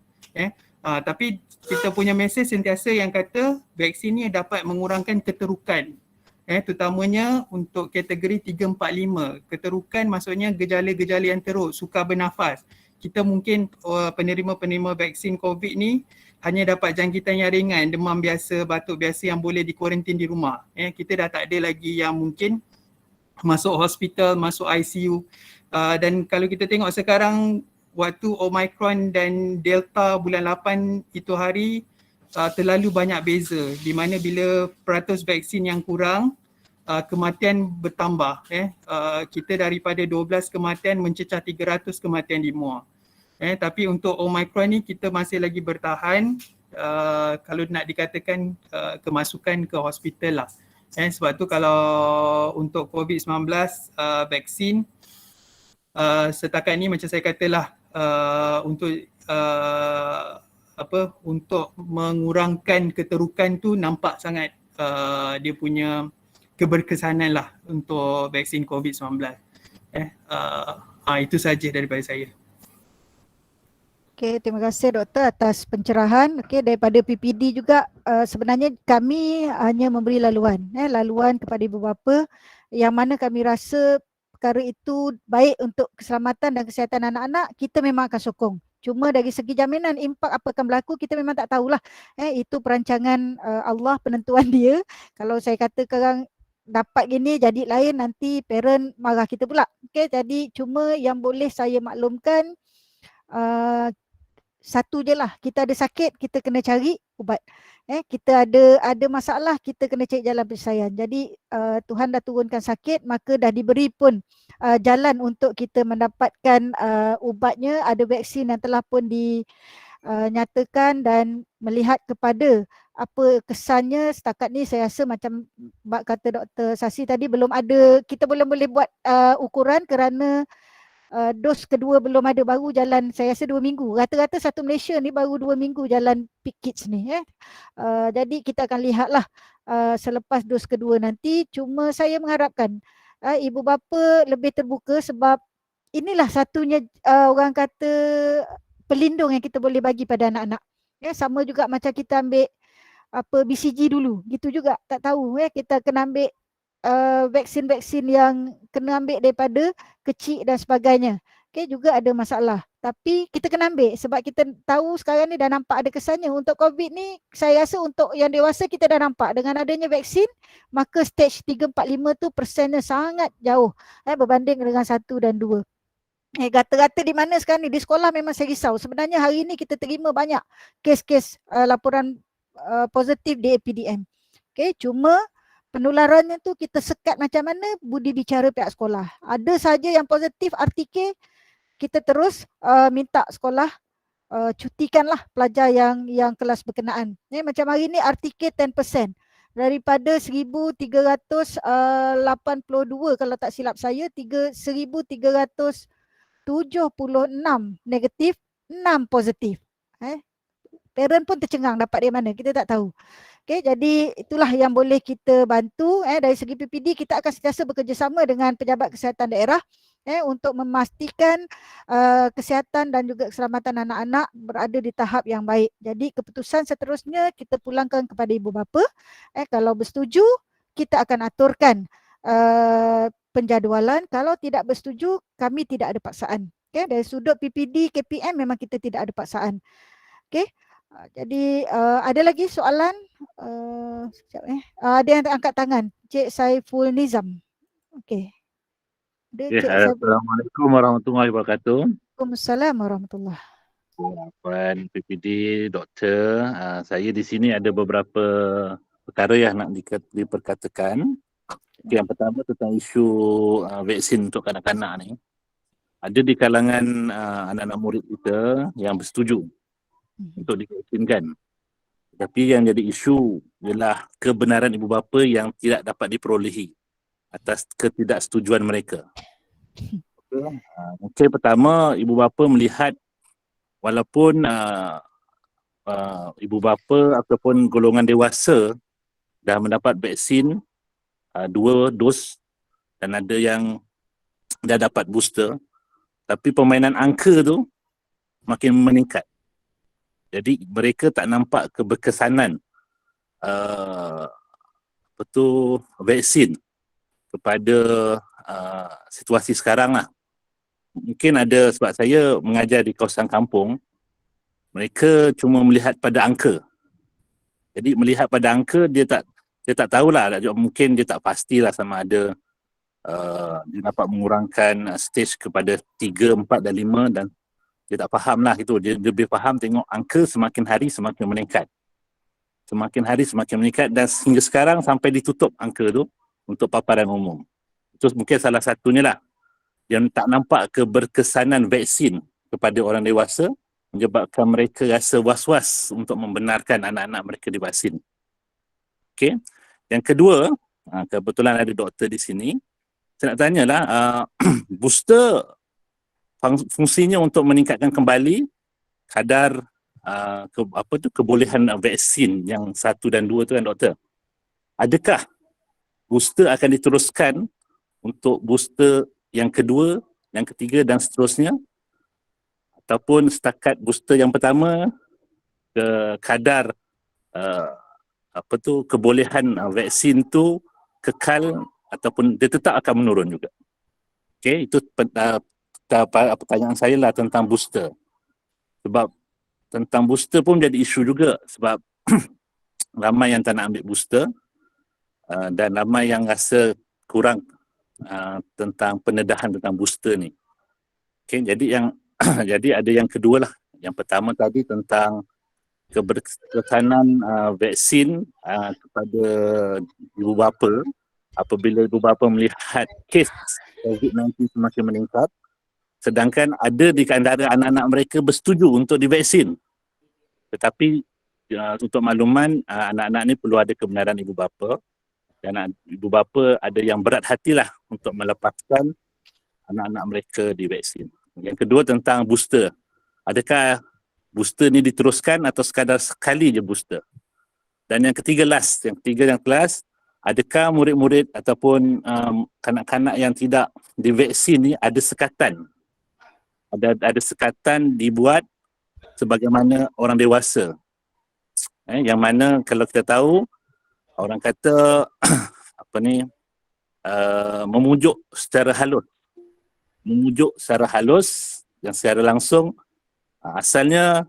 Tapi kita punya mesej sentiasa yang kata vaksin ni dapat mengurangkan keterukan, terutamanya untuk kategori 3-4-5. Keterukan maksudnya gejala-gejala yang teruk, sukar bernafas. Kita mungkin penerima-penerima vaksin COVID ni hanya dapat jangkitan yang ringan, demam biasa, batuk biasa yang boleh dikuarantin di rumah. Kita dah tak ada lagi yang mungkin masuk hospital, masuk ICU. Dan kalau kita tengok sekarang, waktu Omicron dan Delta bulan 8 itu hari terlalu banyak beza, di mana bila peratus vaksin yang kurang, kematian bertambah. Kita daripada 12 kematian mencecah 300 kematian di MUA. Tapi untuk Omicron ni kita masih lagi bertahan, kalau nak dikatakan kemasukan ke hospital lah. Sebab tu kalau untuk COVID-19 vaksin, setakat ni macam saya katalah, untuk untuk mengurangkan keterukan tu nampak sangat dia punya keberkesanan lah untuk vaksin COVID-19. Itu saja daripada saya. Okey, terima kasih doktor atas pencerahan. Okey, daripada PPD juga sebenarnya kami hanya memberi laluan kepada ibu bapa yang mana kami rasa perkara itu baik untuk keselamatan dan kesihatan anak-anak, kita memang akan sokong. Cuma dari segi jaminan impak apa akan berlaku, kita memang tak tahulah. Itu perancangan Allah, penentuan dia. Kalau saya kata sekarang dapat gini jadi lain, nanti parent marah kita pula. Okey, jadi cuma yang boleh saya maklumkan, satu je lah, kita ada sakit, kita kena cari ubat. Kita ada masalah, kita kena cari jalan penyelesaian. Jadi Tuhan dah turunkan sakit, maka dah diberi pun jalan untuk kita mendapatkan ubatnya. Ada vaksin yang telah pun dinyatakan, dan melihat kepada apa kesannya setakat ni, saya rasa macam kata Dr. Sasi tadi, belum ada, kita belum boleh buat ukuran kerana dos kedua belum ada, baru jalan saya rasa 2 minggu. Rata-rata satu Malaysia ni baru 2 minggu jalan Peak Kids ni. Jadi kita akan lihatlah selepas dos kedua nanti. Cuma saya mengharapkan ibu bapa lebih terbuka, sebab inilah satunya orang kata pelindung yang kita boleh bagi pada anak-anak. Sama juga macam kita ambil BCG dulu, gitu juga tak tahu kita kena ambil vaksin-vaksin yang kena ambil daripada kecil dan sebagainya. Okay, juga ada masalah. Tapi kita kena ambil sebab kita tahu sekarang ni dah nampak ada kesannya. Untuk COVID ni saya rasa untuk yang dewasa kita dah nampak dengan adanya vaksin, maka stage 3, 4, 5 tu persennya sangat jauh berbanding dengan 1 dan 2. Kata-kata di mana sekarang ni, di sekolah memang saya risau. Sebenarnya hari ni kita terima banyak kes-kes laporan positif di APDM. Okay, cuma penularannya tu kita sekat macam mana, budi bicara pihak sekolah. Ada saja yang positif RTK, kita terus minta sekolah cutikanlah pelajar yang kelas berkenaan. Macam hari ni RTK 10%. Daripada 1,382 kalau tak silap saya, 1,376 negatif, 6 positif. Parent pun tercengang dapat dari mana, kita tak tahu. Okay, jadi itulah yang boleh kita bantu. Dari segi PPD kita akan sentiasa bekerjasama dengan pejabat kesihatan daerah untuk memastikan kesihatan dan juga keselamatan anak-anak berada di tahap yang baik. Jadi keputusan seterusnya kita pulangkan kepada ibu bapa. Kalau bersetuju kita akan aturkan penjadualan. Kalau tidak bersetuju kami tidak ada paksaan. Okay, dari sudut PPD KPM memang kita tidak ada paksaan. Okay. Jadi ada lagi soalan? Ada yang angkat tangan. Cik Saiful Nizam. Okey. Assalamualaikum warahmatullahi wabarakatuh. Waalaikumsalam warahmatullahi. Puan PPD, doktor, saya di sini ada beberapa perkara yang nak diperkatakan. Yang pertama tentang isu vaksin untuk kanak-kanak ni. Ada di kalangan anak-anak murid kita yang bersetuju untuk divaksinkan. Tapi yang jadi isu ialah kebenaran ibu bapa yang tidak dapat diperolehi atas ketidaksetujuan mereka. Mungkin pertama, ibu bapa melihat walaupun ibu bapa ataupun golongan dewasa dah mendapat vaksin 2 dos dan ada yang dah dapat booster, tapi permainan angka tu makin meningkat. Jadi mereka tak nampak keberkesanan vaksin kepada situasi sekarang lah. Mungkin ada sebab saya mengajar di kawasan kampung, mereka cuma melihat pada angka. Jadi melihat pada angka dia tak tahulah, mungkin dia tak pastilah sama ada dia dapat mengurangkan stage kepada 3, 4 dan 5 dan dia tak faham lah itu. Dia lebih faham tengok angka semakin hari semakin meningkat. Semakin hari semakin meningkat dan hingga sekarang sampai ditutup angka tu untuk paparan umum. Itu mungkin salah satunya lah. Yang tak nampak keberkesanan vaksin kepada orang dewasa menyebabkan mereka rasa was-was untuk membenarkan anak-anak mereka divaksin. Okey. Yang kedua, kebetulan ada doktor di sini. Saya nak tanyalah, booster fungsinya untuk meningkatkan kembali kadar kebolehan vaksin yang 1 dan 2 tu kan doktor. Adakah booster akan diteruskan untuk booster yang kedua, yang ketiga dan seterusnya? Ataupun setakat booster yang pertama kadar kebolehan vaksin tu kekal ataupun dia tetap akan menurun juga? Okey, itu pertanyaan saya lah tentang booster. Sebab tentang booster pun jadi isu juga sebab ramai yang tak nak ambil booster dan ramai yang rasa kurang tentang pendedahan tentang booster ni. Okay, jadi jadi ada yang kedua lah. Yang pertama tadi tentang keberkesanan vaksin kepada ibu bapa apabila ibu bapa melihat kes COVID-19 semakin meningkat. Sedangkan ada di antara anak-anak mereka bersetuju untuk divaksin. Tetapi untuk makluman, anak-anak ni perlu ada kebenaran ibu bapa. Dan ibu bapa ada yang berat hatilah untuk melepaskan anak-anak mereka divaksin. Yang kedua tentang booster. Adakah booster ni diteruskan atau sekadar sekali je booster? Dan yang ketiga last, adakah murid-murid ataupun kanak-kanak yang tidak divaksin ni ada sekatan? Ada sekatan dibuat sebagaimana orang dewasa. Yang mana kalau kita tahu orang kata memujuk secara halus dan secara langsung. Asalnya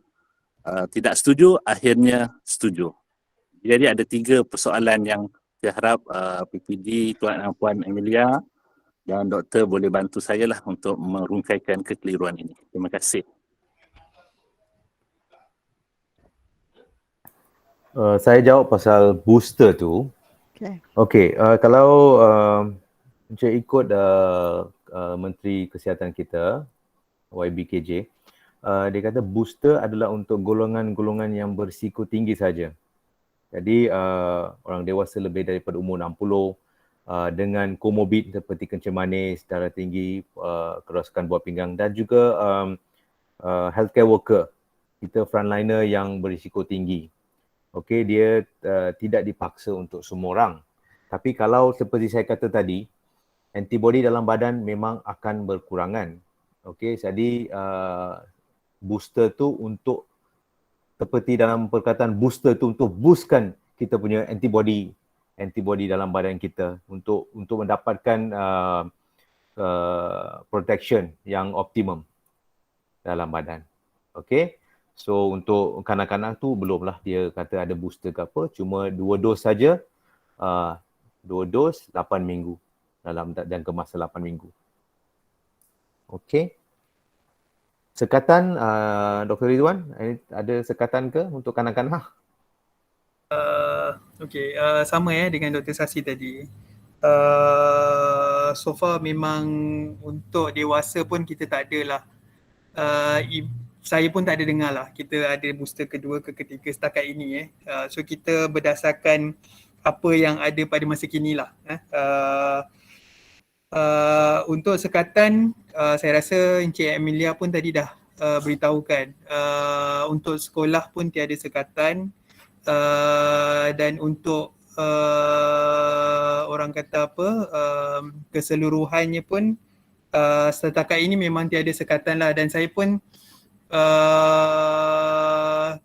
tidak setuju, akhirnya setuju. Jadi ada 3 persoalan yang saya harap PPD, Tuan dan Puan Amelia dan doktor boleh bantu saya lah untuk merungkaikan kekeliruan ini. Terima kasih. Saya jawab pasal booster tu. Okey, kalau Encik ikut Menteri Kesihatan kita, YBKJ, dia kata booster adalah untuk golongan-golongan yang berisiko tinggi saja. Jadi orang dewasa lebih daripada umur 60 dengan komorbid seperti kencing manis, darah tinggi, kerosakan buah pinggang dan juga healthcare worker, kita frontliner yang berisiko tinggi. Okey, dia tidak dipaksa untuk semua orang. Tapi kalau seperti saya kata tadi, antibody dalam badan memang akan berkurangan. Okey, jadi booster tu untuk, seperti dalam perkataan booster tu untuk boostkan kita punya antibody dalam badan kita untuk mendapatkan protection yang optimum dalam badan. Okey. So untuk kanak-kanak tu belumlah dia kata ada booster ke apa, cuma 2 dos saja. 2 dos 8 minggu dalam jangka masa 8 minggu. Okey. Sekatan Dr. Ridwan, ada sekatan ke untuk kanak-kanak? Okey, sama dengan Dr. Sasi tadi. So far memang untuk dewasa pun kita tak ada lah. Saya pun tak ada dengar lah kita ada booster kedua ke ketiga setakat ini. So kita berdasarkan apa yang ada pada masa kini lah. Untuk sekatan, saya rasa Encik Amelia pun tadi dah beritahukan. Untuk sekolah pun tiada sekatan, dan untuk orang kata apa, keseluruhannya pun setakat ini memang tiada sekatan lah. Dan saya pun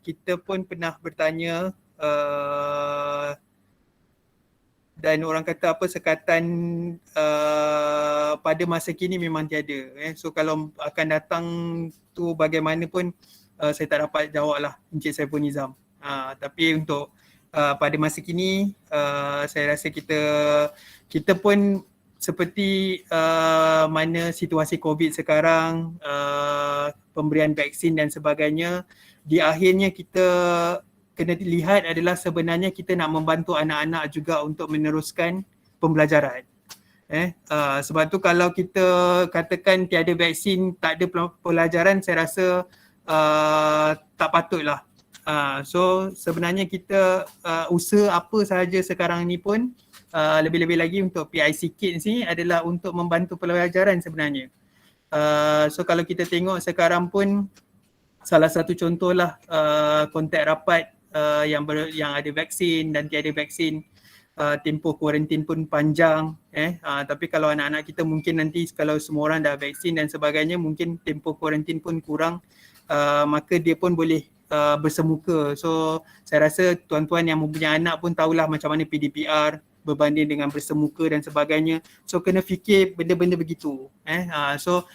kita pun pernah bertanya dan orang kata apa, sekatan pada masa kini memang tiada. So kalau akan datang tu bagaimana pun saya tak dapat jawab lah Encik Saiful Nizam. Tapi untuk pada masa kini saya rasa kita pun seperti mana situasi COVID sekarang, pemberian vaksin dan sebagainya, di akhirnya kita kena lihat adalah sebenarnya kita nak membantu anak-anak juga untuk meneruskan pembelajaran. Sebab tu kalau kita katakan tiada vaksin, tak ada pelajaran, saya rasa tak patutlah. So sebenarnya kita usaha apa sahaja sekarang ni pun, lebih-lebih lagi untuk PIC Kids ni adalah untuk membantu pelajaran sebenarnya. So kalau kita tengok sekarang pun salah satu contohlah kontak rapat yang ada vaksin dan tiada vaksin, tempoh kuarantin pun panjang. Tapi kalau anak-anak kita mungkin nanti kalau semua orang dah vaksin dan sebagainya, mungkin tempoh kuarantin pun kurang, maka dia pun boleh bersemuka. So saya rasa tuan-tuan yang mempunyai anak pun tahulah macam mana PDPR berbanding dengan bersemuka dan sebagainya. So kena fikir benda-benda begitu. So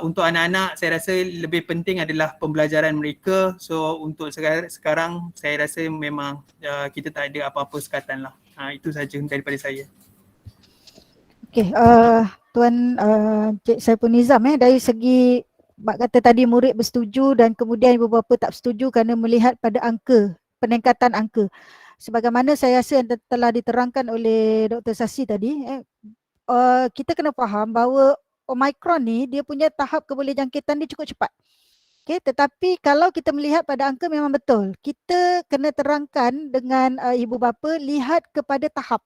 untuk anak-anak saya rasa lebih penting adalah pembelajaran mereka. So untuk sekarang saya rasa memang kita tak ada apa-apa sekatan lah. Itu saja daripada saya. Okey, Tuan Cik Saiful Nizam, dari segi bak kata tadi murid bersetuju dan kemudian ibu bapa tak setuju kerana melihat pada angka, peningkatan angka. Sebagaimana saya rasa yang telah diterangkan oleh Dr. Sasi tadi, kita kena faham bahawa Omicron ni dia punya tahap kebolehjangkitan dia cukup cepat. Okay, tetapi kalau kita melihat pada angka memang betul. Kita kena terangkan dengan ibu bapa, lihat kepada tahap.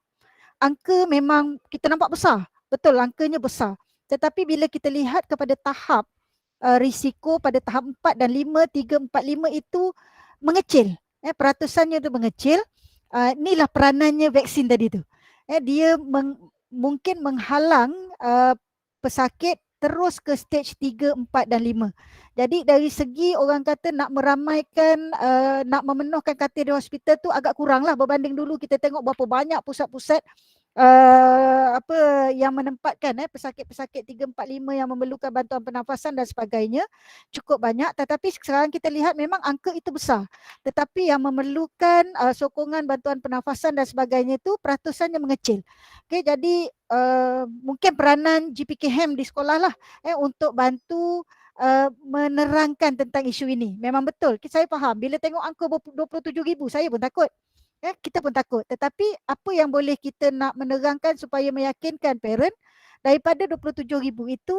Angka memang kita nampak besar. Betul, angkanya besar. Tetapi bila kita lihat kepada tahap risiko pada tahap 4 dan 5, 3, 4, 5 itu mengecil. Peratusannya itu mengecil. Inilah peranannya vaksin tadi tu. Dia mungkin menghalang pesakit terus ke stage 3, 4 dan 5. Jadi dari segi orang kata nak meramaikan, nak memenuhkan katil di hospital tu agak kurang lah berbanding dulu kita tengok berapa banyak pusat-pusat yang menempatkan pesakit-pesakit 345 yang memerlukan bantuan pernafasan dan sebagainya cukup banyak, tetapi sekarang kita lihat memang angka itu besar. Tetapi yang memerlukan sokongan bantuan pernafasan dan sebagainya itu peratusannya mengecil. Okey, jadi mungkin peranan GPKM di sekolah lah untuk bantu menerangkan tentang isu ini. Memang betul, saya faham bila tengok angka 27,000 saya pun takut. Kita pun takut. Tetapi apa yang boleh kita nak menerangkan supaya meyakinkan parent, daripada 27,000 itu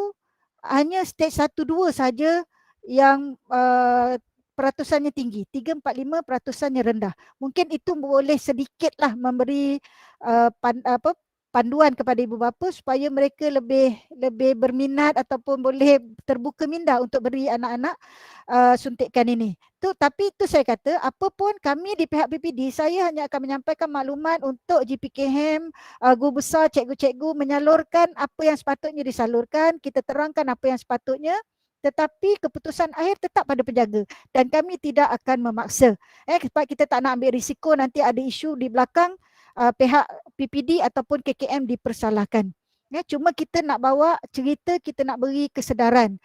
hanya stage 1-2 saja yang peratusannya tinggi, 345 peratusannya rendah. Mungkin itu boleh sedikitlah memberi panduan kepada ibu bapa supaya mereka lebih berminat ataupun boleh terbuka minda untuk beri anak-anak suntikan ini. Tapi itu saya kata, apa pun kami di pihak PPD, saya hanya akan menyampaikan maklumat untuk GPKM, guru besar, cikgu-cikgu menyalurkan apa yang sepatutnya disalurkan, kita terangkan apa yang sepatutnya, tetapi keputusan akhir tetap pada penjaga dan kami tidak akan memaksa. Sebab kita tak nak ambil risiko nanti ada isu di belakang pihak PPD ataupun KKM dipersalahkan. Cuma kita nak bawa cerita, kita nak beri kesedaran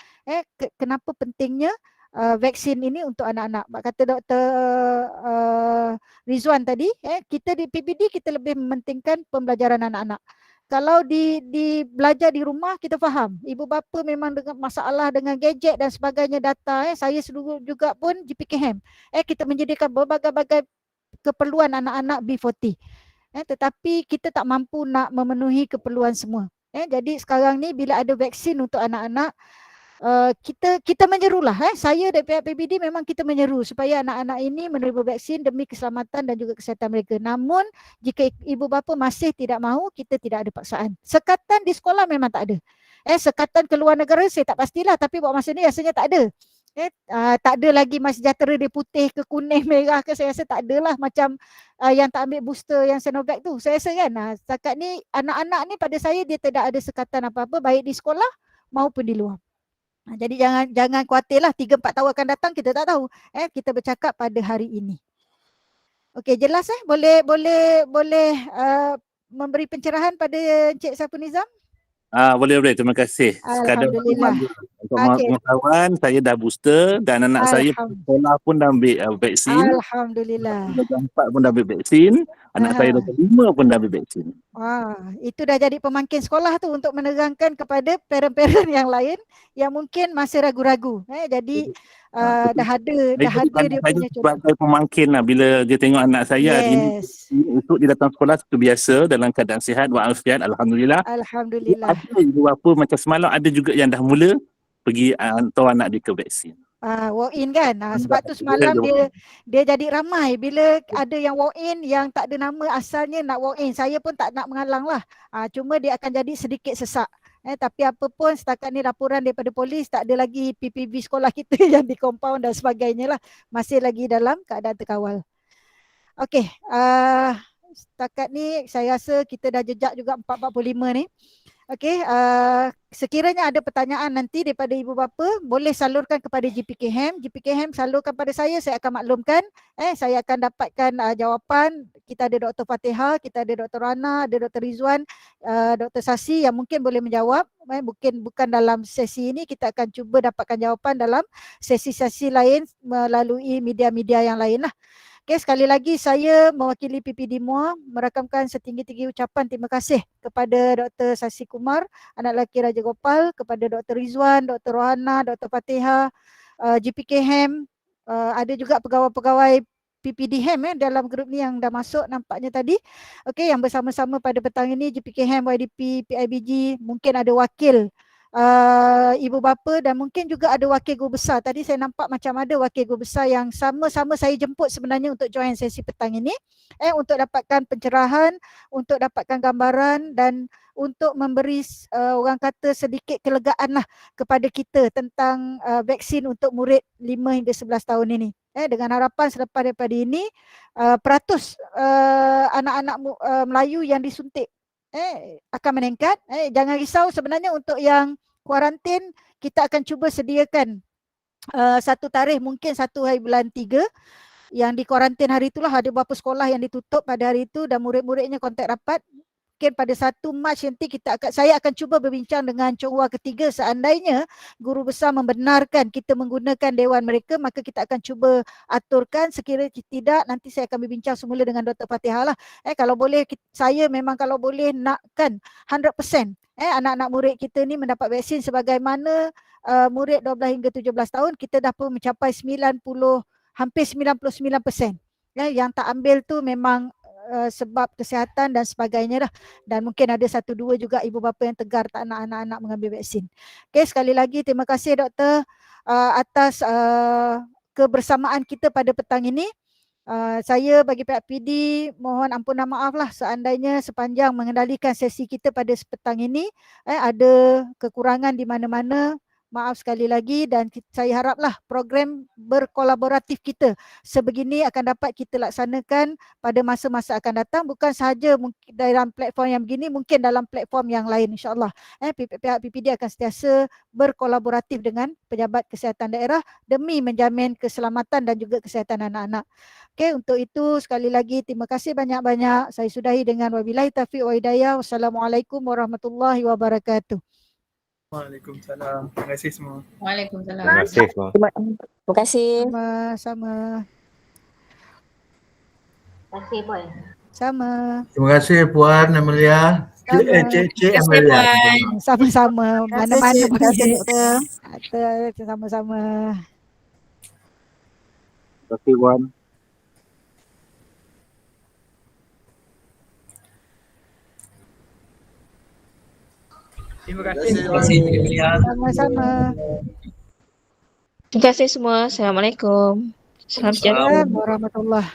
kenapa pentingnya vaksin ini untuk anak-anak. Kata Dr. Rizwan tadi, kita di PPD kita lebih mementingkan pembelajaran anak-anak. Kalau di belajar di rumah, kita faham ibu bapa memang dengan masalah dengan gadget dan sebagainya, data. Saya sendiri juga pun GPKM, kita menyediakan berbagai-bagai keperluan anak-anak B40. Tetapi kita tak mampu nak memenuhi keperluan semua. Jadi sekarang ni bila ada vaksin untuk anak-anak, kita menyerulah. Saya dari pihak PBD memang kita menyeru supaya anak-anak ini menerima vaksin demi keselamatan dan juga kesihatan mereka. Namun jika ibu bapa masih tidak mahu, kita tidak ada paksaan. Sekatan di sekolah memang tak ada. Sekatan ke luar negara saya tak pastilah, tapi buat masa ni rasanya tak ada. Tak ada lagi MySejahtera dia putih ke kuning merah ke, saya rasa tak adalah macam yang tak ambil booster yang Sinovac tu. Saya rasa kan setakat ni anak-anak ni pada saya dia tidak ada sekatan apa-apa baik di sekolah maupun di luar. Jadi jangan khawatirlah, 3-4 tahun akan datang kita tak tahu. Kita bercakap pada hari ini. Okey, jelas boleh memberi pencerahan pada Encik Saiful Nizam? Boleh. Terima kasih. Sekadar Alhamdulillah. untuk pengetahuan, saya dah booster dan anak saya sekolah pun dah ambil vaksin. Alhamdulillah. Darjah 4 pun dah ambil vaksin. Anak saya darjah 5 pun dah ambil vaksin. Itu dah jadi pemangkin sekolah tu untuk menerangkan kepada parent-parent yang lain yang mungkin masih ragu-ragu. Jadi dah ada dia punya contoh. Sebagai pemangkin lah, bila dia tengok anak saya hari ini, esok dia datang sekolah seperti biasa dalam keadaan sihat walafiat, alhamdulillah. Alhamdulillah. Ada ibu bapa macam semalam ada juga yang dah mula pergi hantar anak dia ke vaksin. Walk in kan. Sebab tu semalam dia jadi ramai bila ada yang walk in yang tak ada nama asalnya nak walk in. Saya pun tak nak mengalang lah. Cuma dia akan jadi sedikit sesak. Tapi apa pun setakat ni laporan daripada polis tak ada lagi PPV sekolah kita yang di compound dan sebagainya lah. Masih lagi dalam keadaan terkawal. Okey, setakat ni saya rasa kita dah jejak juga 4:45 ni. Okey, sekiranya ada pertanyaan nanti daripada ibu bapa, boleh salurkan kepada GPKM. GPKM salurkan pada saya akan maklumkan. Saya akan dapatkan jawapan. Kita ada Dr. Fatihah, kita ada Dr. Rana, ada Dr. Rizwan, Dr. Sasi yang mungkin boleh menjawab. Bukan dalam sesi ini, kita akan cuba dapatkan jawapan dalam sesi-sesi lain melalui media-media yang lain lah. Okay, sekali lagi saya mewakili PPD MUA merakamkan setinggi-tinggi ucapan terima kasih kepada Dr. Sasi Kumar, anak lelaki Raja Gopal, kepada Dr. Rizwan, Dr. Rohana, Dr. Fatihah, GPKM, ada juga pegawai-pegawai PPD HEM dalam grup ni yang dah masuk nampaknya tadi. Okey, yang bersama-sama pada petang ini GPKM, YDP, PIBG, mungkin ada wakil ibu bapa dan mungkin juga ada wakil guru besar. Tadi saya nampak macam ada wakil guru besar yang sama-sama saya jemput sebenarnya untuk join sesi petang ini untuk dapatkan pencerahan, untuk dapatkan gambaran dan untuk memberi orang kata sedikit kelegaan lah kepada kita tentang vaksin untuk murid 5 hingga 11 tahun ini. Dengan harapan selepas daripada ini peratus anak-anak Melayu yang disuntik akan meningkat. Jangan risau, sebenarnya untuk yang kuarantin kita akan cuba sediakan satu tarikh, mungkin 1 hari bulan 3 yang di kuarantin hari itulah. Ada beberapa sekolah yang ditutup pada hari itu dan murid-muridnya kontak rapat. mungkin pada 1 Mac nanti saya akan cuba berbincang dengan Chongwa ketiga, seandainya guru besar membenarkan kita menggunakan dewan mereka, maka kita akan cuba aturkan. Sekiranya tidak, nanti saya akan berbincang semula dengan Dr. Fatihah lah. Kalau boleh, saya memang kalau boleh nakkan 100% anak-anak murid kita ni mendapat vaksin sebagaimana murid 12 hingga 17 tahun. Kita dah pun mencapai hampir 99%. Yang tak ambil tu memang sebab kesihatan dan sebagainya dah. Dan mungkin ada 1-2 juga ibu bapa yang tegar tak nak anak-anak mengambil vaksin. Okey, sekali lagi terima kasih doktor atas kebersamaan kita pada petang ini. Saya bagi pihak PD mohon ampunan maaf lah seandainya sepanjang mengendalikan sesi kita pada petang ini ada kekurangan di mana-mana. Maaf sekali lagi, dan saya haraplah program berkolaboratif kita sebegini akan dapat kita laksanakan pada masa-masa akan datang, bukan sahaja mungkin dalam platform yang begini, mungkin dalam platform yang lain insya-Allah. Pihak PPD akan sentiasa berkolaboratif dengan pejabat kesihatan daerah demi menjamin keselamatan dan juga kesihatan anak-anak. Okey, untuk itu sekali lagi terima kasih banyak-banyak. Saya sudahi dengan wabillahi taufiq wa hidayah. Wassalamualaikum warahmatullahi wabarakatuh. Waalaikumsalam. Terima kasih semua. Waalaikumsalam. Terima kasih semua. Terima kasih. Sama-sama. Terima kasih Puan. Sama. Terima kasih Puan Amelia. Cik Amelia. Sama-sama. Mana-mana Terima kasih. doktor. Sama-sama. Terima kasih Puan. Terima kasih. Sama-sama. Terima kasih semua. Assalamualaikum. Salam sejahtera. Assalamualaikum warahmatullahi.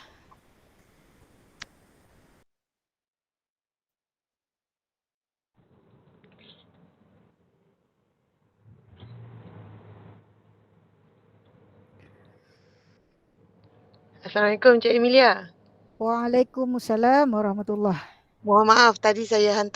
Assalamualaikum Cik Emilia. Waalaikumsalam warahmatullahi. Mohon maaf tadi saya hantar